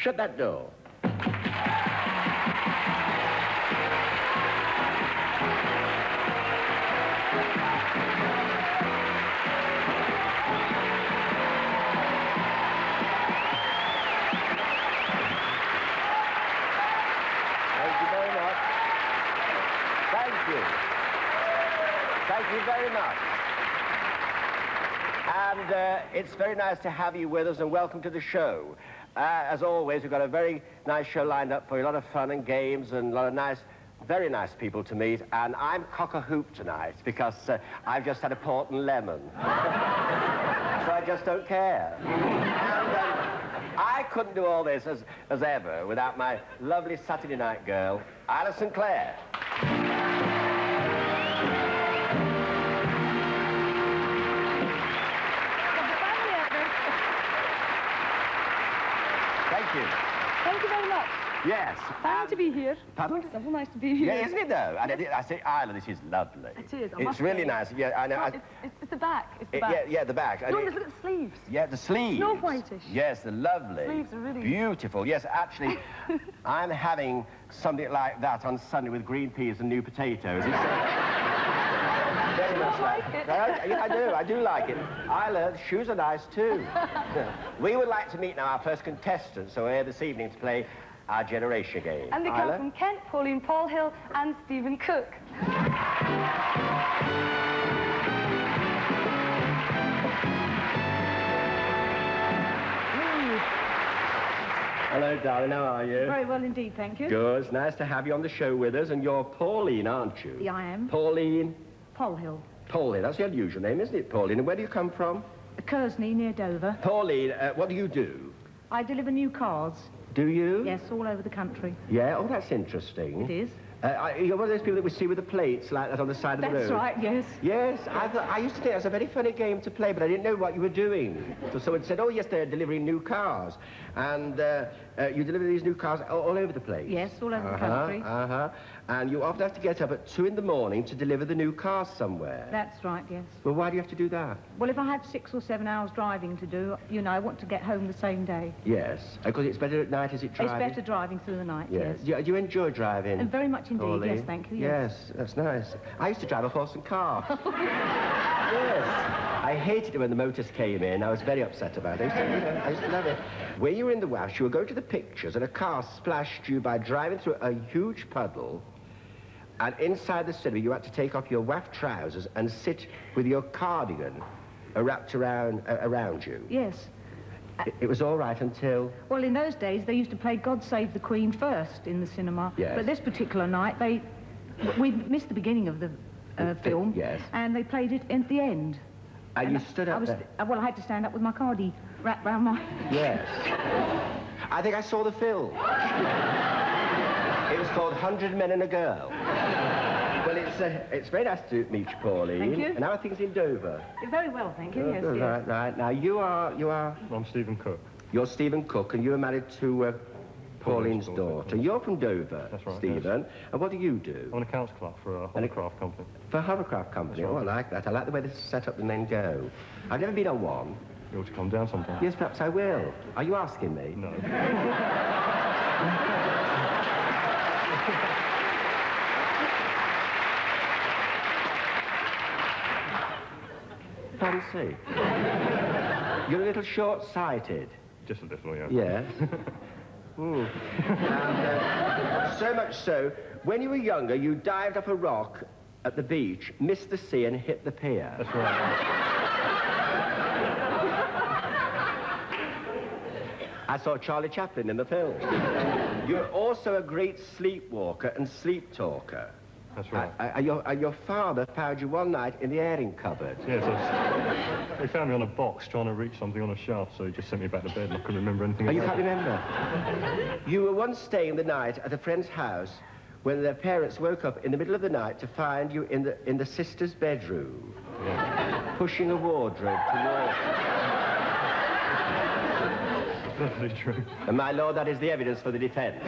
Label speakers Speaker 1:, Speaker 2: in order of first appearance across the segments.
Speaker 1: Shut that door. Thank you very much. And it's very nice to have you with us, and welcome to the show. As always, we've got a very nice show lined up for you, a lot of fun and games and a lot of nice, very nice people to meet. And I'm cock-a-hoop tonight because I've just had a port and lemon. So I just don't care. And I couldn't do all this as ever without my lovely Saturday night girl, Alison Clare.
Speaker 2: Thank you very much.
Speaker 1: Yes.
Speaker 2: Fine to be here.
Speaker 1: Pardon?
Speaker 2: It's so nice to be here.
Speaker 1: Yeah, isn't it though? And I say, Isla, this is lovely.
Speaker 2: It is.
Speaker 1: It's really nice. Yeah, I know.
Speaker 2: It's the back. It's the back.
Speaker 1: Yeah, the back.
Speaker 2: No, look at the sleeves.
Speaker 1: Yeah, the sleeves.
Speaker 2: Snow whitish.
Speaker 1: Yes, the lovely.
Speaker 2: Sleeves are really
Speaker 1: beautiful. Yes, actually, I'm having something like that on Sunday with green peas and new potatoes. It's, very much
Speaker 2: like it.
Speaker 1: I do like it. Isla, the shoes are nice too. We would like to meet now our first contestants, so we're here this evening to play our generation game.
Speaker 2: And they come from Kent, Pauline, Polhill and Stephen Cook.
Speaker 1: Hello, darling, how are you?
Speaker 2: Very well indeed, thank you.
Speaker 1: Good, it's nice to have you on the show with us, and you're Pauline, aren't you?
Speaker 2: Yeah, I am.
Speaker 1: Pauline?
Speaker 2: Polhill.
Speaker 1: Pauline, that's the unusual name, isn't it, Pauline? And where do you come from?
Speaker 2: Kersney, near Dover.
Speaker 1: Pauline, what do you do?
Speaker 2: I deliver new cars.
Speaker 1: Do you?
Speaker 2: Yes, all over the country.
Speaker 1: Yeah, oh, that's interesting.
Speaker 2: It is.
Speaker 1: You're one of those people that we see with the plates like that on the side of the road.
Speaker 2: That's right, yes.
Speaker 1: Yes, I used to think it was a very funny game to play, but I didn't know what you were doing. So someone said, oh, yes, they're delivering new cars. And you deliver these new cars all over the place.
Speaker 2: Yes, all over the country.
Speaker 1: And you often have to get up at 2 in the morning to deliver the new cars somewhere.
Speaker 2: That's right, yes.
Speaker 1: Well, why do you have to do that?
Speaker 2: Well, if I have 6 or 7 hours driving to do, you know, I want to get home the same day.
Speaker 1: Yes, because it's better at night, is it, driving?
Speaker 2: It's better driving through the night, yes.
Speaker 1: Do you enjoy driving?
Speaker 2: And very much indeed,
Speaker 1: Pauline?
Speaker 2: yes, thank you, yes.
Speaker 1: Yes, that's nice. I used to drive a horse and cart. Yes. I hated it when the motors came in. I was very upset about it. I used to love it. When you were in the Welsh, you would go to the pictures and a car splashed you by driving through a huge puddle, and inside the cinema you had to take off your waff trousers and sit with your cardigan wrapped around you.
Speaker 2: Yes.
Speaker 1: It was all right until...
Speaker 2: Well, in those days, they used to play God Save the Queen first in the cinema.
Speaker 1: Yes.
Speaker 2: But this particular night, we missed the beginning of the film.
Speaker 1: Yes.
Speaker 2: And they played it at the end.
Speaker 1: And you stood up there?
Speaker 2: Well, I had to stand up with my cardi wrapped round my...
Speaker 1: Yes. I think I saw the film. It was called 100 Men and a Girl. Well, it's very nice to meet you, Pauline.
Speaker 2: Thank you.
Speaker 1: And how are things in Dover?
Speaker 2: Very well, thank you, yes, yes.
Speaker 1: Right. Now, you are...
Speaker 3: I'm Stephen Cook.
Speaker 1: You're Stephen Cook, and you are married to Pauline's daughter. You're from Dover,
Speaker 3: that's right,
Speaker 1: Stephen.
Speaker 3: yes.
Speaker 1: And what do you do?
Speaker 3: I'm an accounts clerk for a hovercraft company.
Speaker 1: For a hovercraft company?
Speaker 3: Right.
Speaker 1: Oh, I like that. I like the way they set up and then go. I've never been on one.
Speaker 3: You ought to come down sometime.
Speaker 1: Yes, perhaps I will. Are you asking me?
Speaker 3: No.
Speaker 1: Fancy. You're a little short-sighted.
Speaker 3: Just a little, yeah.
Speaker 1: Yes. And, so much so, when you were younger, you dived up a rock at the beach, missed the sea, and hit the pier.
Speaker 3: That's right.
Speaker 1: I saw Charlie Chaplin in the film. You're also a great sleepwalker and sleep talker.
Speaker 3: That's right.
Speaker 1: And your father found you one night in the airing cupboard.
Speaker 3: Yes, they found me on a box trying to reach something on a shelf, so he just sent me back to bed and I couldn't remember anything
Speaker 1: Oh, you
Speaker 3: about
Speaker 1: can't
Speaker 3: it.
Speaker 1: remember? You were once staying the night at a friend's house when their parents woke up in the middle of the night to find you in the sister's bedroom, pushing a wardrobe towards you.
Speaker 3: Definitely true.
Speaker 1: And my lord, that is the evidence for the defence.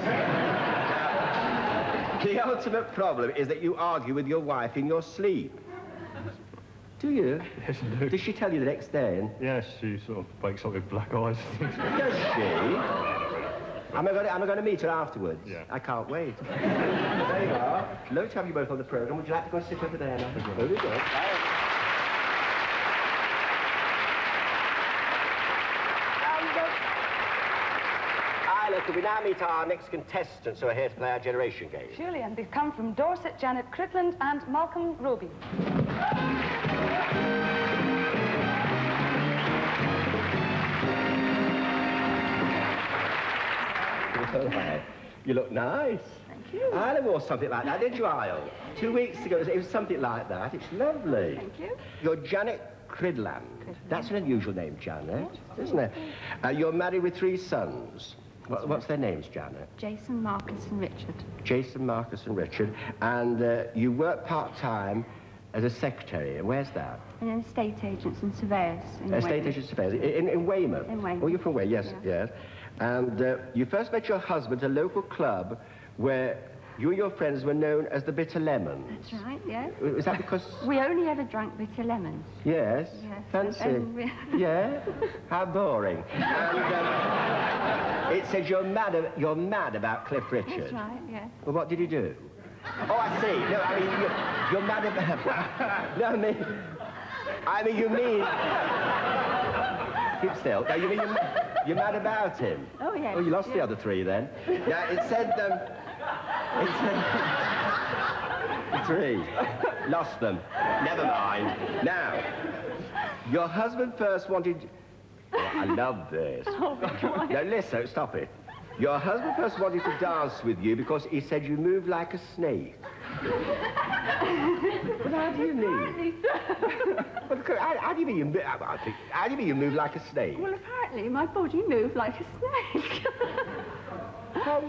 Speaker 1: The ultimate problem is that you argue with your wife in your sleep. Do you?
Speaker 3: Yes, I do.
Speaker 1: Does she tell you the next day?
Speaker 3: Yes, she sort of wakes up with black eyes.
Speaker 1: Does she? Am I going to meet her afterwards?
Speaker 3: Yeah.
Speaker 1: I can't wait. There you are. Lovely to have you both on the programme. Would you like to go and sit over there now? Very good. Could we now meet our next contestants who are here to play our generation game?
Speaker 4: Surely, and they've come from Dorset, Janet Cridland and Malcolm Roby.
Speaker 1: You look nice.
Speaker 4: Thank you.
Speaker 1: I wore something like that, did you, Isle? 2 weeks ago, it was something like that. It's lovely.
Speaker 4: Thank you.
Speaker 1: You're Janet Cridland. That's an unusual name, Janet, isn't it? You're married with 3 sons. What's their names, Janet?
Speaker 5: Jason, Marcus and Richard.
Speaker 1: Jason, Marcus and Richard. And you work part-time as a secretary. And where's that?
Speaker 5: And then estate agents and surveyors in
Speaker 1: Estate
Speaker 5: Weymouth.
Speaker 1: agents and surveyors. In Weymouth?
Speaker 5: In Weymouth.
Speaker 1: Oh, you're from Weymouth, yes,
Speaker 5: Yeah.
Speaker 1: yes. And you first met your husband at a local club where you and your friends were known as the Bitter Lemons.
Speaker 5: That's right, yes.
Speaker 1: Is that because...
Speaker 5: We only ever drank bitter lemons.
Speaker 1: Yes?
Speaker 5: Yes.
Speaker 1: Fancy?
Speaker 5: And
Speaker 1: Yeah? How boring. And it says you're mad about Cliff Richard.
Speaker 5: That's right, yes.
Speaker 1: Well, what did he do? Oh, I see. No, I mean, you're mad about... No, I mean, you mean... Keep still. No, you mean you're mad about him?
Speaker 5: Oh, yes.
Speaker 1: Oh, you lost the
Speaker 5: yes.
Speaker 1: other 3 then. Yeah, it said... It said... 3. Lost them. Never mind. Now, your husband first wanted... Oh, I love this.
Speaker 5: Oh,
Speaker 1: Now, listen, stop it. Your husband first wanted to dance with you because he said you moved like a snake. But how do you mean? How do you mean you move like a snake?
Speaker 5: Well, apparently my body moved like a snake.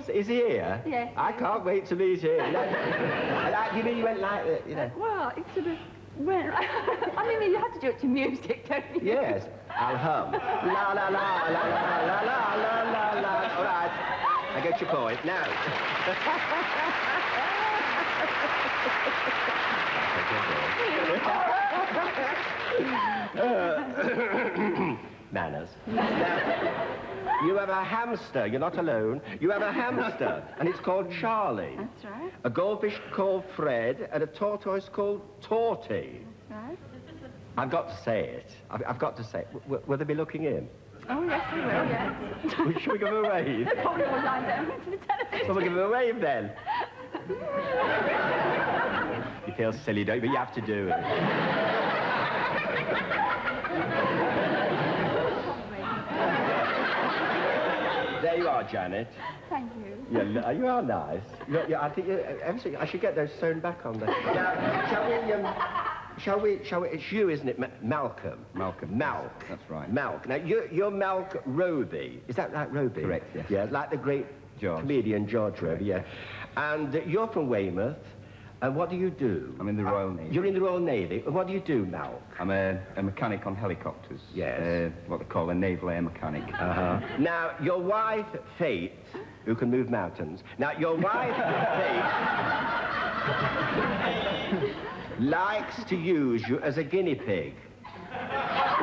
Speaker 1: Is he here?
Speaker 5: Yes.
Speaker 1: I can't wait to meet him. How do you mean you went like that, you know?
Speaker 5: Well, it sort of went... I mean, you have to do it to music, don't you?
Speaker 1: Yes, I'll hum. La la la la la la la la la la. All right, I get your point. Now. Manners. Now, you have a hamster. You're not alone. You have a hamster, and it's called Charlie.
Speaker 5: That's right,
Speaker 1: A goldfish called Fred, and a tortoise called Torty.
Speaker 5: that's right.
Speaker 1: I've got to say it. I've got to say it. Will they be looking in?
Speaker 5: Oh, yes, we will, yes.
Speaker 1: Shall we give them a wave?
Speaker 5: They probably will lie down into the television.
Speaker 1: Well, we'll give them a wave then. You feel silly, don't you? But you have to do it. There you are, Janet.
Speaker 5: Thank you.
Speaker 1: You are nice. I think I should get those sewn back on there. Now, shall we? It's you, isn't it? Malcolm.
Speaker 6: Malcolm.
Speaker 1: Malk.
Speaker 6: That's right.
Speaker 1: Malk. Now, you're Malk Roby. Is that like Roby?
Speaker 6: Correct, yes.
Speaker 1: Yeah, like the great
Speaker 6: George.
Speaker 1: comedian George Roby, yeah. And you're from Weymouth. And what do you do?
Speaker 6: I'm in the Royal Navy.
Speaker 1: You're in the Royal Navy. And what do you do, Malk?
Speaker 6: I'm a mechanic on helicopters.
Speaker 1: Yes.
Speaker 6: What they call a naval air mechanic.
Speaker 1: Uh-huh. Now, your wife, Faith, who can move mountains. Now, your wife, Faith, likes to use you as a guinea pig.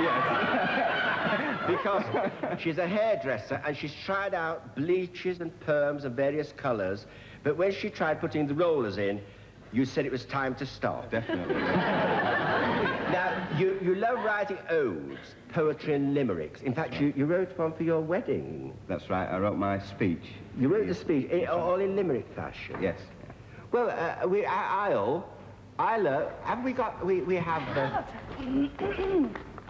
Speaker 6: Yes.
Speaker 1: Because she's a hairdresser and she's tried out bleaches and perms of various colours, but when she tried putting the rollers in, you said it was time to stop.
Speaker 6: Definitely.
Speaker 1: Now, you love writing odes, poetry and limericks. In fact, you wrote one for your wedding.
Speaker 6: That's right. I wrote my speech.
Speaker 1: You wrote the speech, all in limerick fashion.
Speaker 6: Yes.
Speaker 1: Well, Isla, have we got, we have...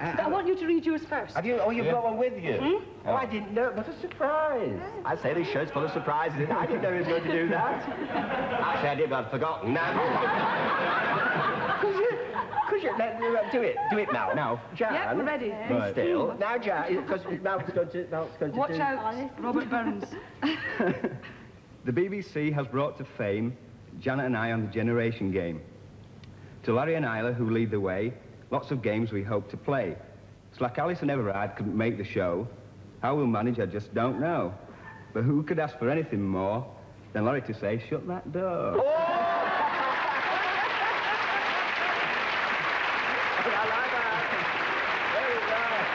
Speaker 4: I want you to read yours first.
Speaker 1: Have you, you've got one with you? Oh, I didn't know. What a surprise. I say this show's full of surprises. I didn't know he was going to do that. Actually, I did, but I'd forgotten. Now, could you do it? Do it now.
Speaker 6: Now.
Speaker 1: Jan.
Speaker 4: Yep, we're ready.
Speaker 1: Be still. Now, Jan, because Malcolm's going to
Speaker 4: Watch
Speaker 1: do...
Speaker 4: out, Robert Burns.
Speaker 6: The BBC has brought to fame Janet and I on the Generation Game. To Larry and Isla, who lead the way, lots of games we hope to play. It's like Alice and Everard couldn't make the show. How we'll manage, I just don't know. But who could ask for anything more than Larry to say, shut that door?
Speaker 1: Oh! I like that. Very nice.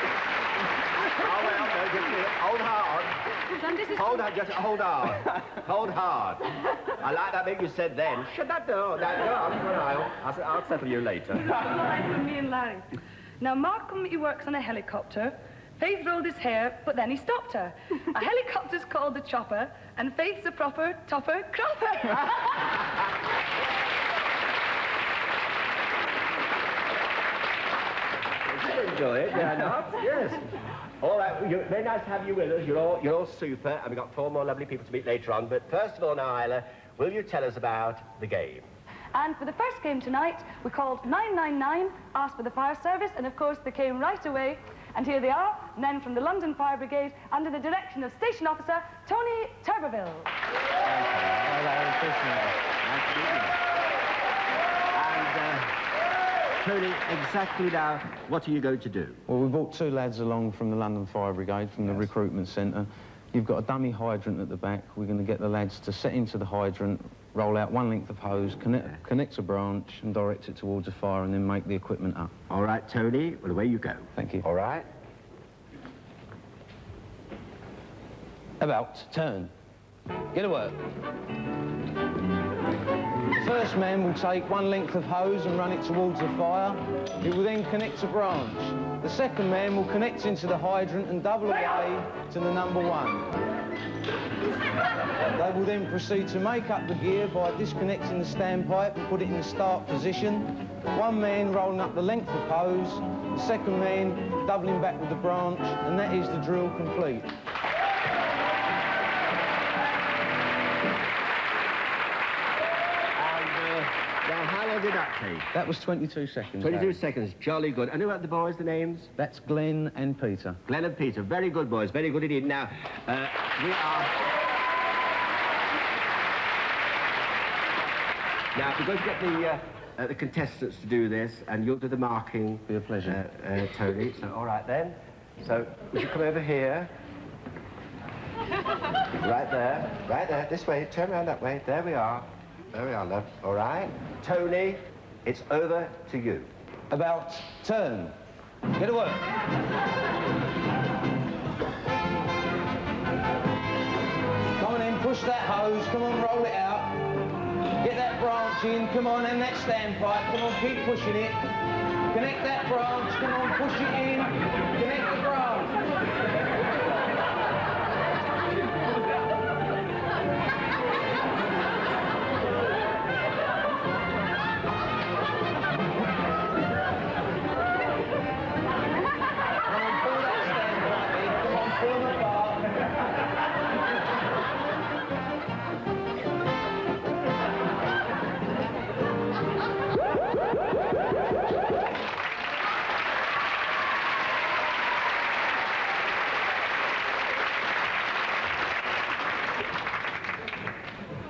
Speaker 1: Oh, well, no, just hold hard.
Speaker 4: and this is...
Speaker 1: Hold on, just hold on. Hold hard. I like that bit you said then. Shut that door. I'll settle you later.
Speaker 4: Me and Larry. Now, Malcolm, he works on a helicopter. Faith rolled his hair, but then he stopped her. A helicopter's called the chopper, and Faith's a proper topper cropper.
Speaker 1: You enjoy it, yeah, not? Yes. All right, very nice to have you with us. You're all super, and we've got 4 more lovely people to meet later on. But first of all now, Isla, will you tell us about the game?
Speaker 4: And for the first game tonight, we called 999, asked for the fire service, and of course they came right away. And here they are, men from the London Fire Brigade, under the direction of Station Officer Tony Turberville.
Speaker 1: Tony, exactly now, what are you going to do?
Speaker 7: Well, we brought 2 lads along from the London Fire Brigade, from the recruitment centre. You've got a dummy hydrant at the back. We're going to get the lads to set into the hydrant, roll out 1 length of hose, connect a branch and direct it towards a fire and then make the equipment up.
Speaker 1: All right, Tony, well, away you go.
Speaker 7: Thank you.
Speaker 1: All right.
Speaker 7: About, turn. Get to work. The first man will take 1 length of hose and run it towards the fire. It will then connect a branch. The second man will connect into the hydrant and double away to the number 1. They will then proceed to make up the gear by disconnecting the standpipe and put it in the start position. 1 man rolling up the length of hose, the second man doubling back with the branch, and that is the drill complete.
Speaker 1: Now, how long did that take?
Speaker 7: That was 22 seconds.
Speaker 1: 22
Speaker 7: Harry.
Speaker 1: seconds, jolly good. And who are the boys, the names?
Speaker 7: That's Glenn and Peter.
Speaker 1: Glenn and Peter, very good boys, very good indeed. Now, we are... Now, we're going to get the contestants to do this, and you'll do the marking.
Speaker 7: Be a pleasure.
Speaker 1: Tony. So, all right then. So, would you come over here? Right there, this way, turn around that way. There we are. There we are, love. All right. Tony, it's over to you.
Speaker 7: About, turn. Get to work. Come on in, push that hose. Come on, roll it out. Get that branch in. Come on, and that standpipe. Come on, keep pushing it. Connect that branch. Come on, push it in. Connect the branch.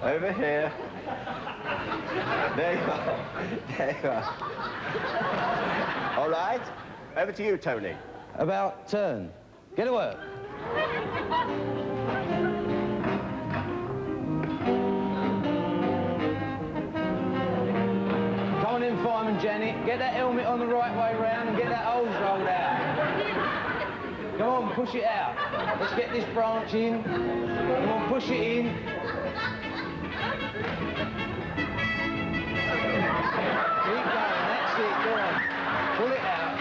Speaker 1: Over here. There you are. There you are. All right. Over to you, Tony.
Speaker 7: About, turn. Get to work. Come on in, Fireman Janet. Get that helmet on the right way round and get that hose rolled out. Come on, push it out. Let's get this branch in. Come on, push it in. Keep going, that's it, go on. Pull it out.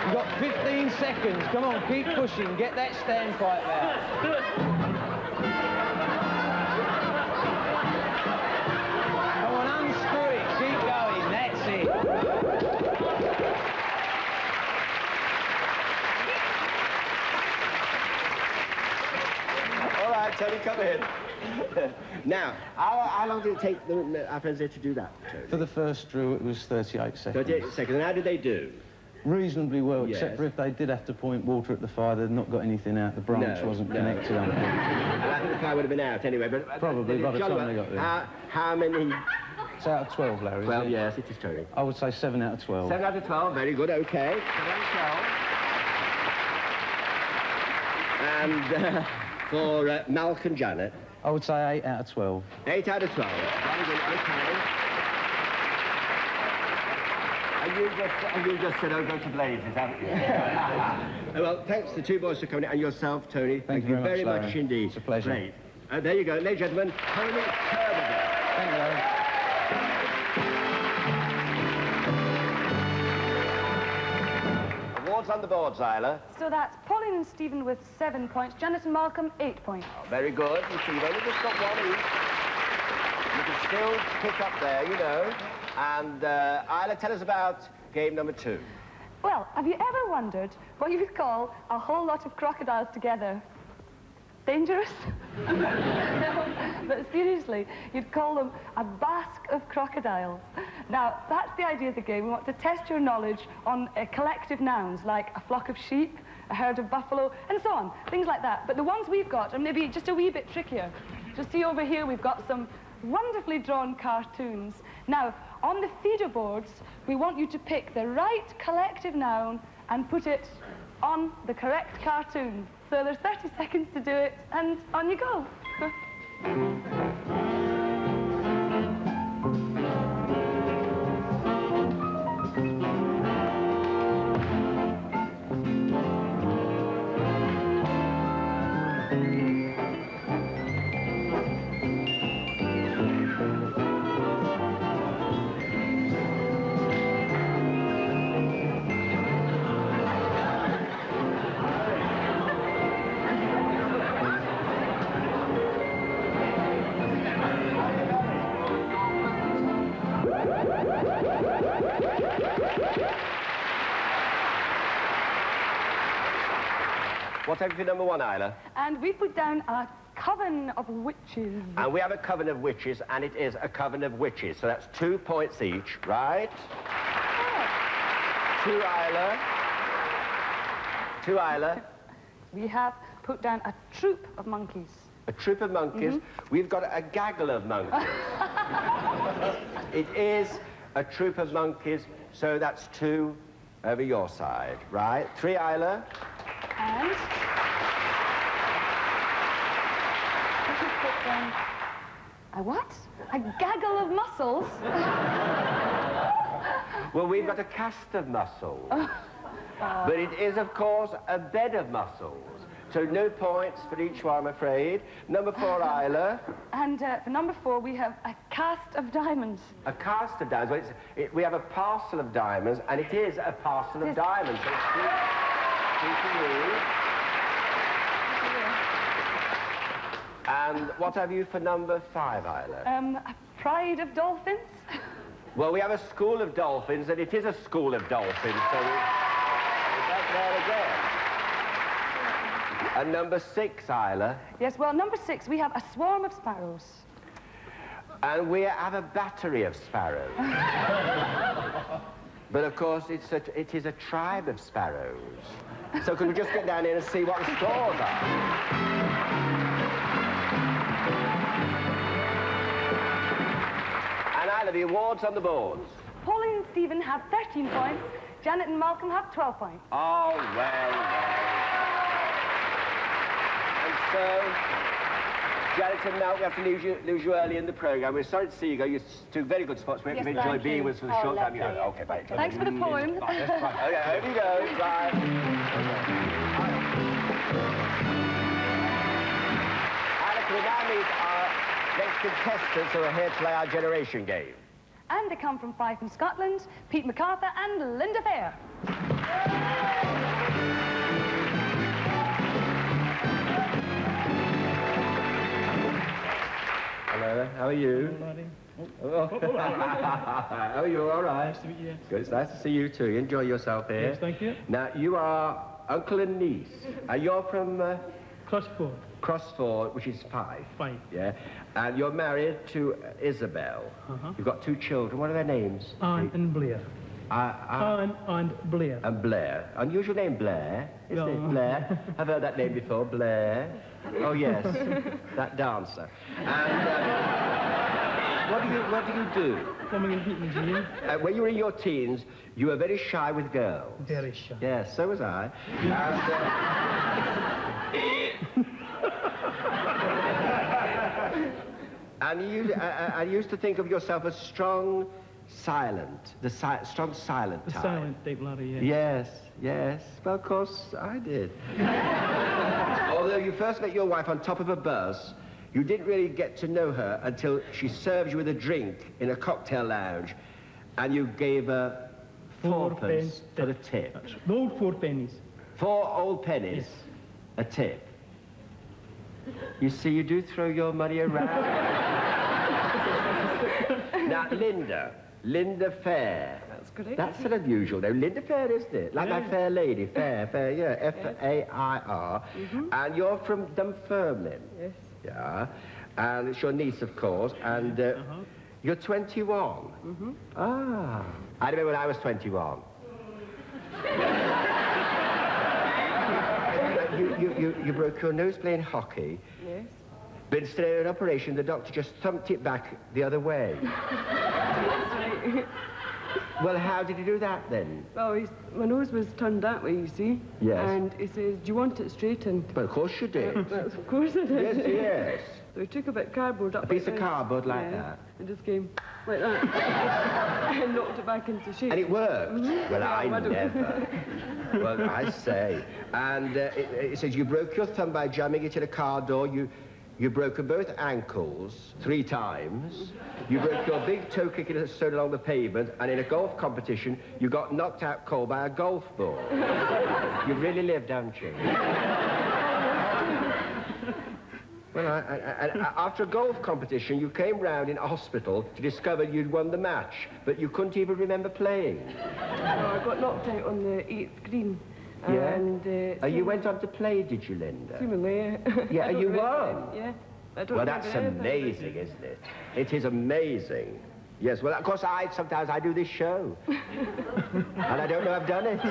Speaker 7: You've got 15 seconds. Come on, keep pushing. Get that standpipe out. Come on, unscrew it. Keep going, that's it.
Speaker 1: All right, Tony, come in. Now, how long did it take our friends here to do that, Tony?
Speaker 7: For the first drill, it was 38 seconds.
Speaker 1: 38 seconds. And how did they do?
Speaker 7: Reasonably well,
Speaker 1: Yes.
Speaker 7: except for if they did have to point water at the fire, they'd not got anything out. The branch wasn't connected.
Speaker 1: And I think the fire would have been out anyway. But
Speaker 7: Probably by the time they got there.
Speaker 1: How many?
Speaker 7: It's out of 12, Larry.
Speaker 1: 12,
Speaker 7: is it?
Speaker 1: yes, it is, Tony.
Speaker 7: I would say 7 out of 12.
Speaker 1: 7 out of 12, very good, okay. 7 out of 12. And for Malk and Janet?
Speaker 7: I would say 8 out of 12.
Speaker 1: 8 out of 12. Very good, okay. And you just said, oh, go to blazes, haven't you? Well, thanks to the two boys for coming, and yourself, Tony. Thank you very much
Speaker 7: Larry.
Speaker 1: indeed.
Speaker 7: It's a pleasure.
Speaker 1: Great. There you go, ladies and gentlemen, Tony Turbidge.
Speaker 7: Thank you, Larry.
Speaker 1: Awards on the board, Zyla.
Speaker 4: So that's Pauline and Stephen with 7 points, Janet and Malcolm 8 points.
Speaker 1: Oh, very good. You see, you've only just got one each. You can still pick up there, you know. And Isla, tell us about game number 2.
Speaker 4: Well, have you ever wondered what you would call a whole lot of crocodiles together? Dangerous? No, but seriously, you'd call them a basque of crocodiles. Now, that's the idea of the game. We want to test your knowledge on collective nouns, like a flock of sheep, a herd of buffalo, and so on, things like that. But the ones we've got are maybe just a wee bit trickier. Just see over here, we've got some wonderfully drawn cartoons. Now, on the feeder boards, we want you to pick the right collective noun and put it on the correct cartoon. So there's 30 seconds to do it, and on you go.
Speaker 1: What's everything number 1, Isla?
Speaker 4: And we put down a coven of witches.
Speaker 1: And we have a coven of witches, and it is a coven of witches. So that's 2 points each, right?
Speaker 4: Oh.
Speaker 1: 2 Isla. 2 Isla.
Speaker 4: We have put down a troop of monkeys.
Speaker 1: A troop of monkeys. We've got a gaggle of monkeys. It is a troop of monkeys, so that's 2 over your side, right? 3 Isla.
Speaker 4: And we could put down a what? A gaggle of mussels?
Speaker 1: Well, we've got a cast of mussels. But it is, of course, a bed of mussels. So no points for each one, I'm afraid. Number 4, Isla.
Speaker 4: And for number 4, we have a cast of diamonds.
Speaker 1: A cast of diamonds. Well, we have a parcel of diamonds, and it is a parcel of diamonds. So it's 2 for you. And what have you for number 5, Isla?
Speaker 4: A pride of dolphins.
Speaker 1: Well, we have a school of dolphins, and it is a school of dolphins, so we're back there again. And number 6, Isla.
Speaker 4: Yes, well, number 6, we have a swarm of sparrows.
Speaker 1: And we have a battery of sparrows. But, of course, it is a tribe of sparrows. So can we just get down here and see what the scores are? And Isla, the awards on the boards.
Speaker 4: Pauline and Stephen have 13 points. Janet and Malcolm have 12 points.
Speaker 1: Oh, well. And so, Janet and Malcolm, we have to lose you early in the programme. We're sorry to see you go. You're two very good spots. We
Speaker 4: Yes,
Speaker 1: enjoyed
Speaker 4: thank
Speaker 1: being
Speaker 4: you.
Speaker 1: with us for the short time you
Speaker 4: lovely.
Speaker 1: had. Okay, bye.
Speaker 4: Thanks for the poem.
Speaker 1: Okay, over you go. Bye. Alec, we now meet our next contestants who are here to play our generation game.
Speaker 4: And they come from Fife in Scotland, Pete MacArthur and Linda Fair.
Speaker 1: Hello, how are you? Oh. How are you? All right.
Speaker 8: Nice to meet you.
Speaker 1: Good. It's nice to see you too. You enjoy yourself here.
Speaker 8: Yes, thank you.
Speaker 1: Now, you are uncle and niece. You're from
Speaker 8: Crossford,
Speaker 1: Crossford, which is Fife.
Speaker 8: Fife.
Speaker 1: Yeah. And you're married to Isabel. You've got 2 children. What are their names?
Speaker 8: Anne and Blair.
Speaker 1: Anne
Speaker 8: and Blair.
Speaker 1: and Blair. Unusual name, Blair, isn't
Speaker 8: Yeah.
Speaker 1: it? Blair. I've heard that name before, Blair. Oh, yes, that dancer. And what do you do?
Speaker 8: Coming and beating you.
Speaker 1: When you were in your teens, you were very shy with girls.
Speaker 8: Very shy.
Speaker 1: Yes, so was I. And you used to think of yourself as strong, silent, the strong silent
Speaker 8: The
Speaker 1: type.
Speaker 8: silent type, Larry, yeah.
Speaker 1: Yes, yes. Well, of course, I did. Although you first met your wife on top of a bus, you didn't really get to know her until she served you with a drink in a cocktail lounge, and you gave her 4 pence for a tip.
Speaker 8: The old 4 pennies.
Speaker 1: 4 old pennies,
Speaker 8: Yes.
Speaker 1: a tip. You see, you do throw your money around. Now, Linda Fair.
Speaker 4: That's correct.
Speaker 1: That's an unusual name. Linda Fair, isn't it? Like my fair lady, Fair, yeah. F-A-I-R. And you're from Dunfermline.
Speaker 9: Yes.
Speaker 1: Yeah. And it's your niece, of course. And you're 21. Ah. I remember when I was 21. You broke your nose playing hockey.
Speaker 9: Yes.
Speaker 1: But instead of an operation, the doctor just thumped it back the other way. Well, how did he do that then?
Speaker 9: Well, my nose was turned that way, you see.
Speaker 1: Yes.
Speaker 9: And he says, do you want it straightened?
Speaker 1: Well, of course you did.
Speaker 9: Well, of course I did.
Speaker 1: Yes, yes.
Speaker 9: So he took a bit of cardboard up
Speaker 1: A piece
Speaker 9: like
Speaker 1: of
Speaker 9: this.
Speaker 1: cardboard like that.
Speaker 9: And just came like that. And knocked it back into shape.
Speaker 1: And it worked? Well, I
Speaker 9: Yeah,
Speaker 1: never. Well, I say. And it says you broke your thumb by jamming it in a car door. You broke both ankles 3 times. You broke your big toe kicking a stone along the pavement, and in a golf competition, you got knocked out cold by a golf ball. You've really lived, haven't you? Well, after a golf competition, you came round in hospital to discover you'd won the match, but you couldn't even remember playing.
Speaker 9: I got knocked out on the 8th green.
Speaker 1: Yeah?
Speaker 9: And
Speaker 1: You went on to play, did you, Linda?
Speaker 9: seemingly,
Speaker 1: Yeah,
Speaker 9: I
Speaker 1: and
Speaker 9: don't
Speaker 1: you
Speaker 9: remember
Speaker 1: won.
Speaker 9: it. Yeah. I don't
Speaker 1: Well,
Speaker 9: remember
Speaker 1: that's
Speaker 9: anything.
Speaker 1: amazing, isn't it? It is amazing. Yes, well, of course, sometimes I do this show. And I don't know I've done it.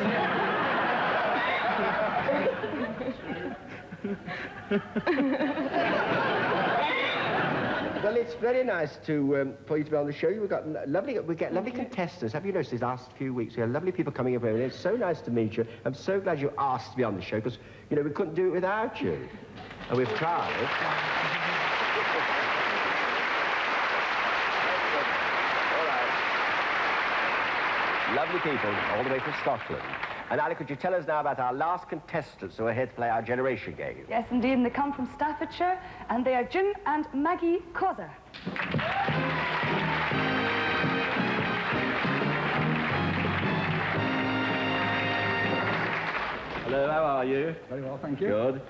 Speaker 1: Well, it's very nice for you to be on the show. We get lovely contestants. Have you noticed these last few weeks? We have lovely people coming over, and it's so nice to meet you. I'm so glad you asked to be on the show, because, you know, we couldn't do it without you. And we've tried. All right. Lovely people, all the way from Scotland. And Ali, could you tell us now about our last contestants who are here to play our generation game?
Speaker 4: Yes, indeed, and they come from Staffordshire, and they are Jim and Maggie Causer.
Speaker 1: Hello, how are you?
Speaker 10: Very well, thank you.
Speaker 1: Good.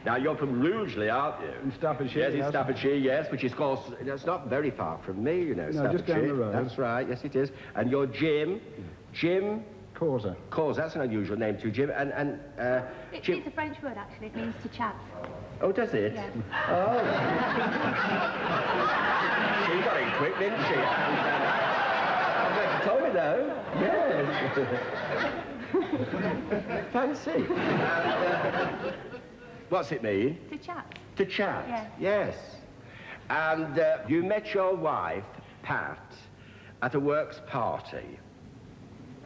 Speaker 1: Now, you're from Rugeley, aren't you?
Speaker 10: In Staffordshire,
Speaker 1: Yes, in
Speaker 10: yes.
Speaker 1: Staffordshire, yes, which is, of course, it's not very far from me, you know,
Speaker 10: No, just down the road.
Speaker 1: That's right, yes, it is. And you're Jim. Jim
Speaker 10: Causer.
Speaker 1: Cause, that's an unusual name too, Jim. And Jim...
Speaker 11: It's a French word, actually. It means to chat.
Speaker 1: Oh, does it?
Speaker 11: Yeah.
Speaker 1: Oh. She got in quick, didn't she? I'm glad you told me, though. Yes. Fancy. And, what's it mean?
Speaker 11: To chat.
Speaker 1: To chat?
Speaker 11: Yeah.
Speaker 1: Yes. And you met your wife, Pat, at a works party.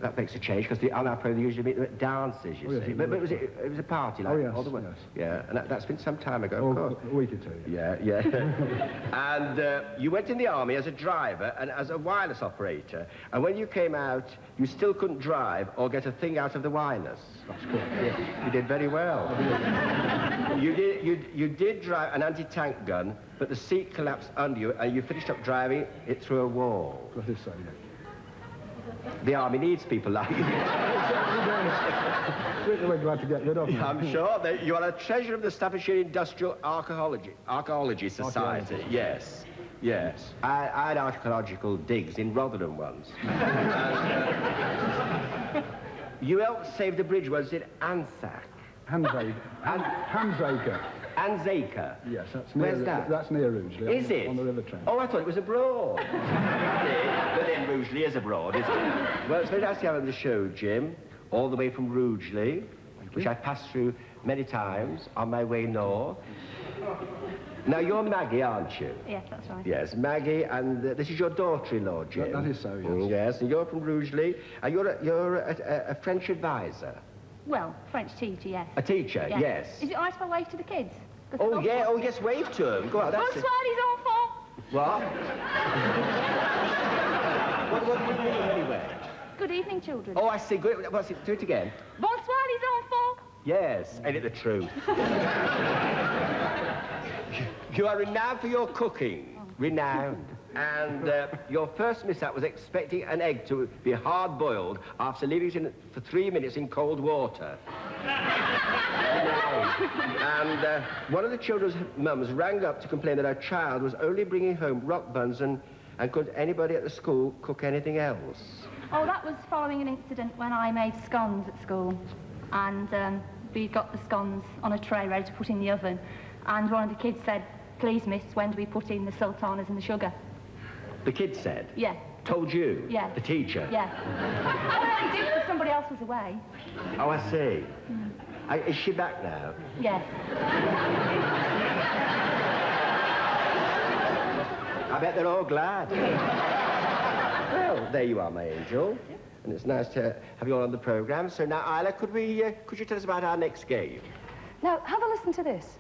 Speaker 1: That makes a change, because on our program they usually meet them at dances, you see. But it was a party, like
Speaker 10: yes,
Speaker 1: all the way.
Speaker 10: yes.
Speaker 1: Yeah, and that's been some time ago,
Speaker 10: Oh,
Speaker 1: of course.
Speaker 10: a week or two.
Speaker 1: Yeah. And you went in the army as a driver and as a wireless operator. And when you came out, you still couldn't drive or get a thing out of the wireless.
Speaker 10: That's correct.
Speaker 1: Yes, you did very well. You did drive an anti-tank gun, but the seat collapsed under you, and you finished up driving it through a wall.
Speaker 10: That is so, yeah.
Speaker 1: The army needs people like you.
Speaker 10: We're glad to get rid of them.
Speaker 1: I'm sure that you are a treasure of the Staffordshire Industrial Archaeology Society. Yes, yes. I had archaeological digs in Rotherham once. You helped save the bridge, was it Anzac?
Speaker 10: Handsacre.
Speaker 1: Anzaker.
Speaker 10: Yes, that's near.
Speaker 1: Where's that?
Speaker 10: That's near Rugeley.
Speaker 1: Is it?
Speaker 10: On the River Trent.
Speaker 1: Oh, I thought it was abroad. But then Rugeley is abroad, isn't it? Well, it's very nice to have you on the show, Jim, all the way from Rugeley, which I've passed through many times on my way north. Now, you're Maggie, aren't you?
Speaker 11: Yes, that's right.
Speaker 1: Yes, Maggie, and this is your daughter-in-law, Jim.
Speaker 10: That is so, yes.
Speaker 1: Yes, and you're from Rugeley, and you're a French advisor.
Speaker 11: Well, French teacher, yes.
Speaker 1: A teacher,
Speaker 11: Yeah.
Speaker 1: yes.
Speaker 11: Is it all right if I wave to the kids?
Speaker 1: Oh, yeah, oh, yes, wave to them. Go on, that's it.
Speaker 11: Bonsoir, les enfants!
Speaker 1: What? what do you mean anyway?
Speaker 11: Good evening, children.
Speaker 1: Oh, I see. Good. What's it? Do it again.
Speaker 11: Bonsoir, les enfants.
Speaker 1: Yes, ain't it the truth? You are renowned for your cooking. Renowned. And your first mishap was expecting an egg to be hard-boiled after leaving it in for 3 minutes in cold water. And one of the children's mums rang up to complain that her child was only bringing home rock buns and could anybody at the school cook anything else?
Speaker 11: Oh, that was following an incident when I made scones at school. And we got the scones on a tray ready to put in the oven. And one of the kids said, "Please, miss, when do we put in the sultanas and the sugar?"
Speaker 1: The kid said?
Speaker 11: Yeah.
Speaker 1: Told you?
Speaker 11: Yeah.
Speaker 1: The teacher?
Speaker 11: Yeah. I did because somebody else was away.
Speaker 1: Oh, I see. Is she back now?
Speaker 11: Yes.
Speaker 1: I bet they're all glad. Well, there you are, my angel. And it's nice to have you all on the programme. So now, Isla, could you tell us about our next game?
Speaker 4: Now, have a listen to this.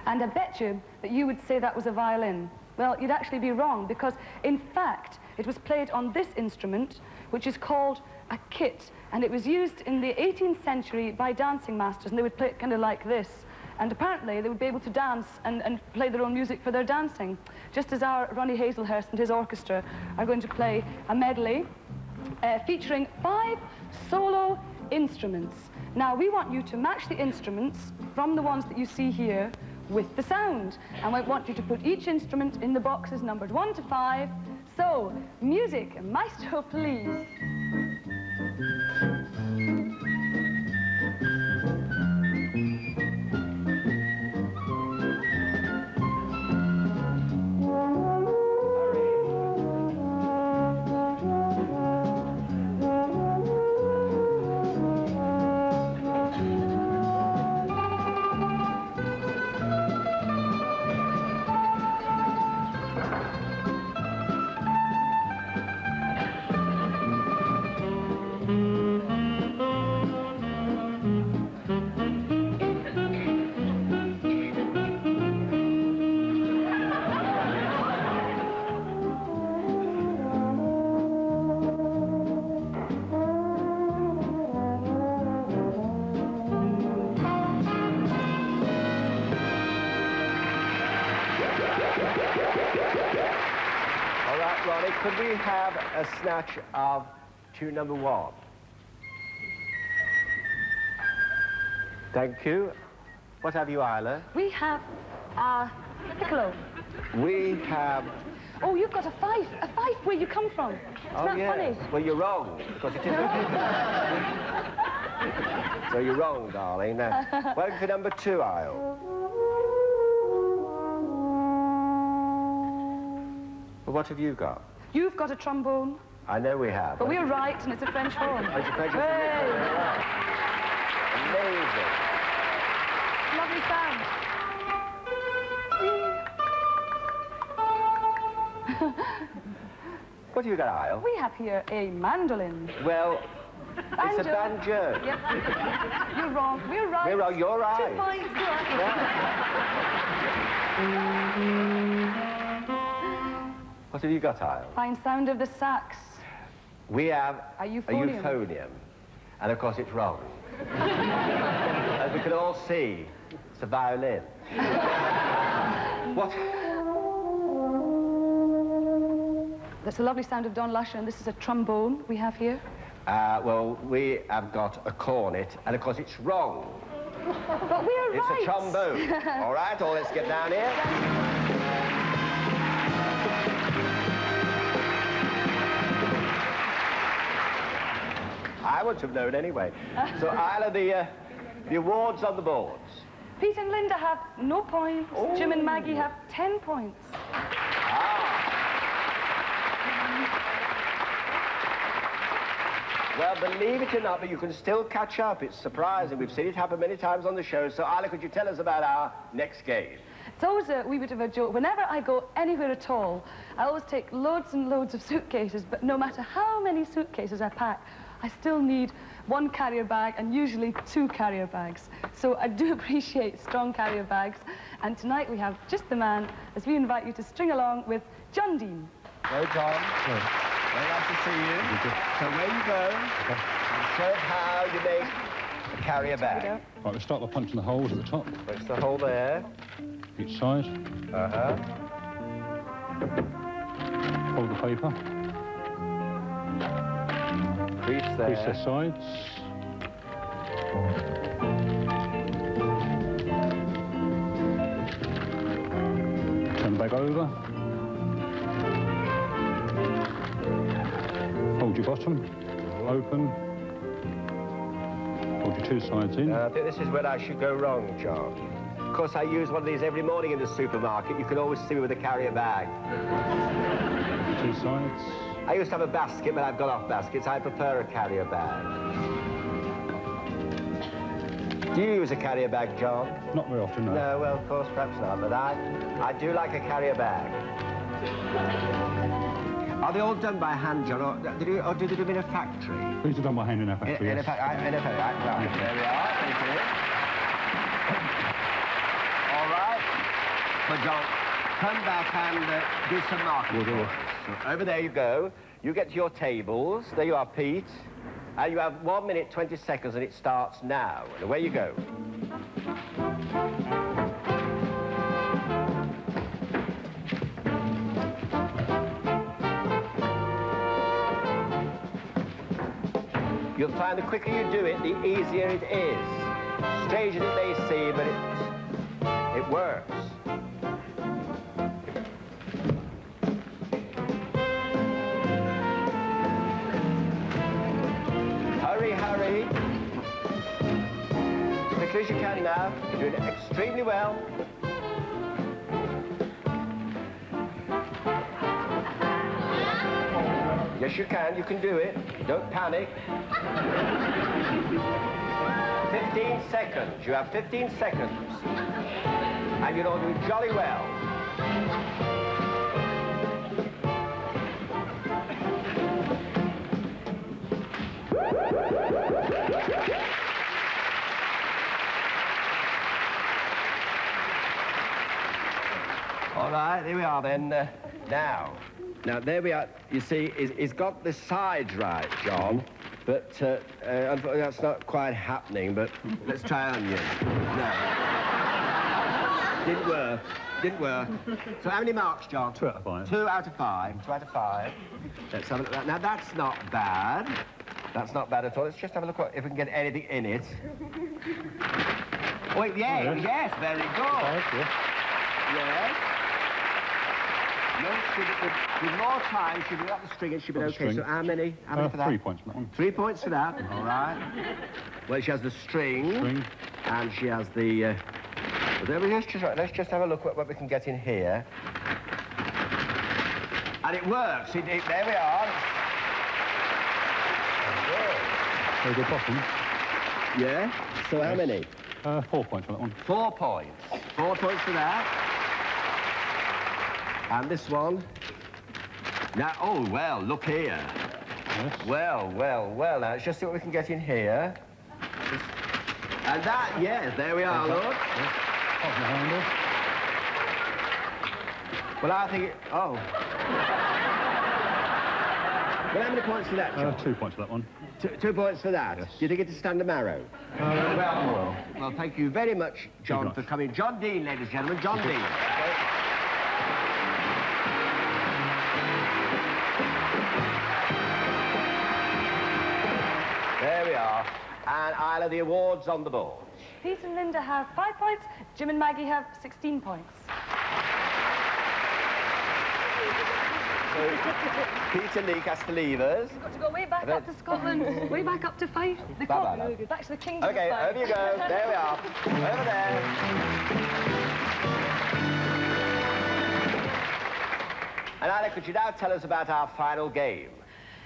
Speaker 4: And I bet you that you would say that was a violin. Well, you'd actually be wrong, because, in fact, it was played on this instrument, which is called a kit, and it was used in the 18th century by dancing masters, and they would play it kind of like this. And apparently, they would be able to dance and play their own music for their dancing, just as our Ronnie Hazelhurst and his orchestra are going to play a medley featuring 5 solo instruments. Now, we want you to match the instruments from the ones that you see here with the sound. And I want you to put each instrument in the boxes numbered 1 to 5. So, music, maestro, please.
Speaker 1: Ronnie, could we have a snatch of tune number 1? Thank you. What have you, Isla?
Speaker 4: We have piccolo.
Speaker 1: We have...
Speaker 4: Oh, you've got a fife. A fife where you come from. Isn't that funny?
Speaker 1: Well, you're wrong, because it isn't. So you're wrong, darling. Now, welcome to number 2, Isle. Well, what have you got?
Speaker 4: You've got a trombone.
Speaker 1: I know we have.
Speaker 4: But we're right, and it's a French horn.
Speaker 1: Oh, it's a French horn.
Speaker 4: Hey.
Speaker 1: Amazing.
Speaker 4: Lovely sound.
Speaker 1: What have you got, Isle?
Speaker 4: We have here a mandolin.
Speaker 1: Well, it's a banjo.
Speaker 4: Yep. You're wrong. We're right.
Speaker 1: We're wrong. You're right.
Speaker 4: 2 points.
Speaker 1: What have you got, Isle?
Speaker 4: Fine sound of the sax.
Speaker 1: We have
Speaker 4: a euphonium.
Speaker 1: And of course it's wrong. As we can all see, it's a violin. What?
Speaker 4: That's a lovely sound of Don Lusher, and this is a trombone we have here.
Speaker 1: Well, we have got a cornet, and of course it's wrong.
Speaker 4: But we're right.
Speaker 1: It's a trombone. All right, let's get down here. I would have known anyway. So, Isla, the awards on the boards.
Speaker 4: Pete and Linda have no points. Oh. Jim and Maggie have 10 points.
Speaker 1: Well, believe it or not, but you can still catch up. It's surprising. We've seen it happen many times on the show. So, Isla, could you tell us about our next game?
Speaker 4: It's always a wee bit of a joke. Whenever I go anywhere at all, I always take loads and loads of suitcases, but no matter how many suitcases I pack, I still need 1 carrier bag and usually 2 carrier bags. So I do appreciate strong carrier bags. And tonight we have just the man as we invite you to string along with John Dean.
Speaker 1: Hello, John. Very nice to see you. So where you go, and show us how you make a carrier bag.
Speaker 12: Right, we start by punching the holes at the top.
Speaker 1: Punch the hole there.
Speaker 12: Each side.
Speaker 1: Uh-huh.
Speaker 12: Fold the paper.
Speaker 1: Crease there.
Speaker 12: Crease their sides. Turn the bag over. Fold your bottom. Open. Fold your 2 sides in.
Speaker 1: I think this is where I should go wrong, John. Of course, I use one of these every morning in the supermarket. You can always see me with a carrier bag.
Speaker 12: 2 sides.
Speaker 1: I used to have a basket, but I've got off baskets. I prefer a carrier bag. Do you use a carrier bag, John?
Speaker 12: Not very often, no.
Speaker 1: No, well, of course, perhaps not, but I do like a carrier bag. Are they all done by hand, John, or do they do them in a factory?
Speaker 12: These are done by hand in our factory,
Speaker 1: In a
Speaker 12: yes.
Speaker 1: factory, right. There we are, thank you. All right. But John, come back and do some marking.
Speaker 12: We'll do it.
Speaker 1: So over there you go. You get to your tables. There you are, Pete. And you have 1 minute, 20 seconds, and it starts now. And away you go. You'll find the quicker you do it, the easier it is. Strange as it may seem, but it works. Hurry, hurry. As quickly as you can now. You're doing it extremely well. Yes, you can. You can do it. Don't panic. 15 seconds. You have 15 seconds. And you're all doing jolly well. All right, here we are then. Now, there we are. You see, he's got the sides right, John, but unfortunately that's not quite happening, but let's try onion. No. Didn't work. Didn't work. So how many marks, John?
Speaker 12: 2 out of 5.
Speaker 1: 2 out of 5. 2 out of 5. Let's have a look at that. Now, that's not bad. That's not bad at all. Let's just have a look if we can get anything in it. Oh, wait, yeah, yes, very good. Yes. With more time, should be up the string, it should be okay. So how many for that?
Speaker 12: 3 points for that one.
Speaker 1: 3 points for that, all right. Well, she has the string. And she has the... let's just have a look at what we can get in here. And it works. There we are.
Speaker 12: Very good bottom.
Speaker 1: Yeah? So how many?
Speaker 12: 4 points for that one.
Speaker 1: 4 points. 4 points for that. And this one. Now, oh, well, look here.
Speaker 12: Yes.
Speaker 1: Well. Now, let's just see what we can get in here. And that, yes, there we are, look.
Speaker 12: Yes. Off the handle.
Speaker 1: Well, I think oh. Well, how many points for that, John?
Speaker 12: 2 points for that one.
Speaker 1: 2 points for that?
Speaker 12: Yes.
Speaker 1: Do you think it's a stand a marrow? Well, thank you very much, John, for coming. John Dean, ladies and gentlemen, John Dean. There we are. And Isla, the awards on the board.
Speaker 4: Pete and Linda have 5 points. Jim and Maggie have 16 points.
Speaker 1: So, Pete and Lee has to leave us.
Speaker 4: Got to go way back up to Scotland, way back up to 5. They
Speaker 1: Bye-bye
Speaker 4: call
Speaker 1: now.
Speaker 4: back to the kingdom
Speaker 1: Okay,
Speaker 4: of 5.
Speaker 1: over you go. There we are. Over there. And Isla, could you now tell us about our final game?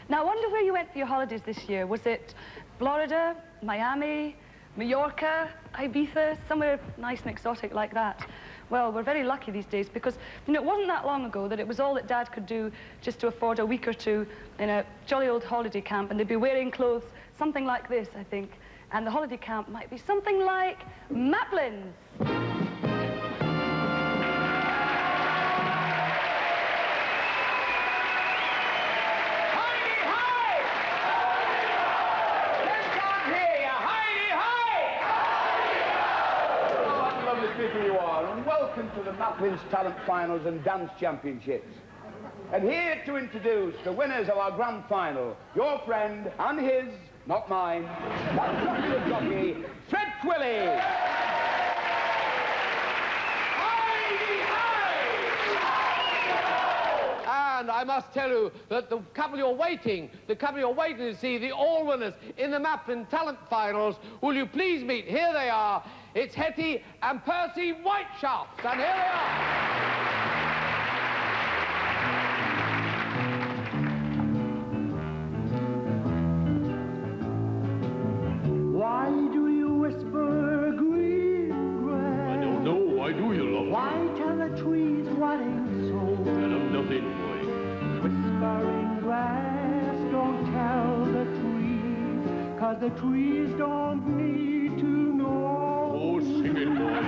Speaker 4: Now, I wonder where you went for your holidays this year. Was it Florida, Miami, Mallorca, Ibiza, somewhere nice and exotic like that? Well, we're very lucky these days because, you know, it wasn't that long ago that it was all that Dad could do just to afford a week or two in a jolly old holiday camp, and they'd be wearing clothes something like this, I think. And the holiday camp might be something like Maplin's.
Speaker 13: People you are, and welcome to the Maplin's Talent Finals and Dance Championships. And here to introduce the winners of our grand final, your friend and his, not mine, that popular jockey, Fred Twilly.
Speaker 14: And I must tell you that the couple you're waiting to see, the all-winners in the Maplin Talent Finals, will you please meet, here they are, it's Hetty and Percy Whiteshafts, and here they are.
Speaker 15: Why do you whisper green grass?
Speaker 16: I don't know. Why do you, love?
Speaker 15: Why tell the trees what ain't so?
Speaker 16: Tell them nothing, boy.
Speaker 15: Whispering grass, don't tell the trees, 'cause the trees don't need to know.
Speaker 16: Oh, sing it, boy.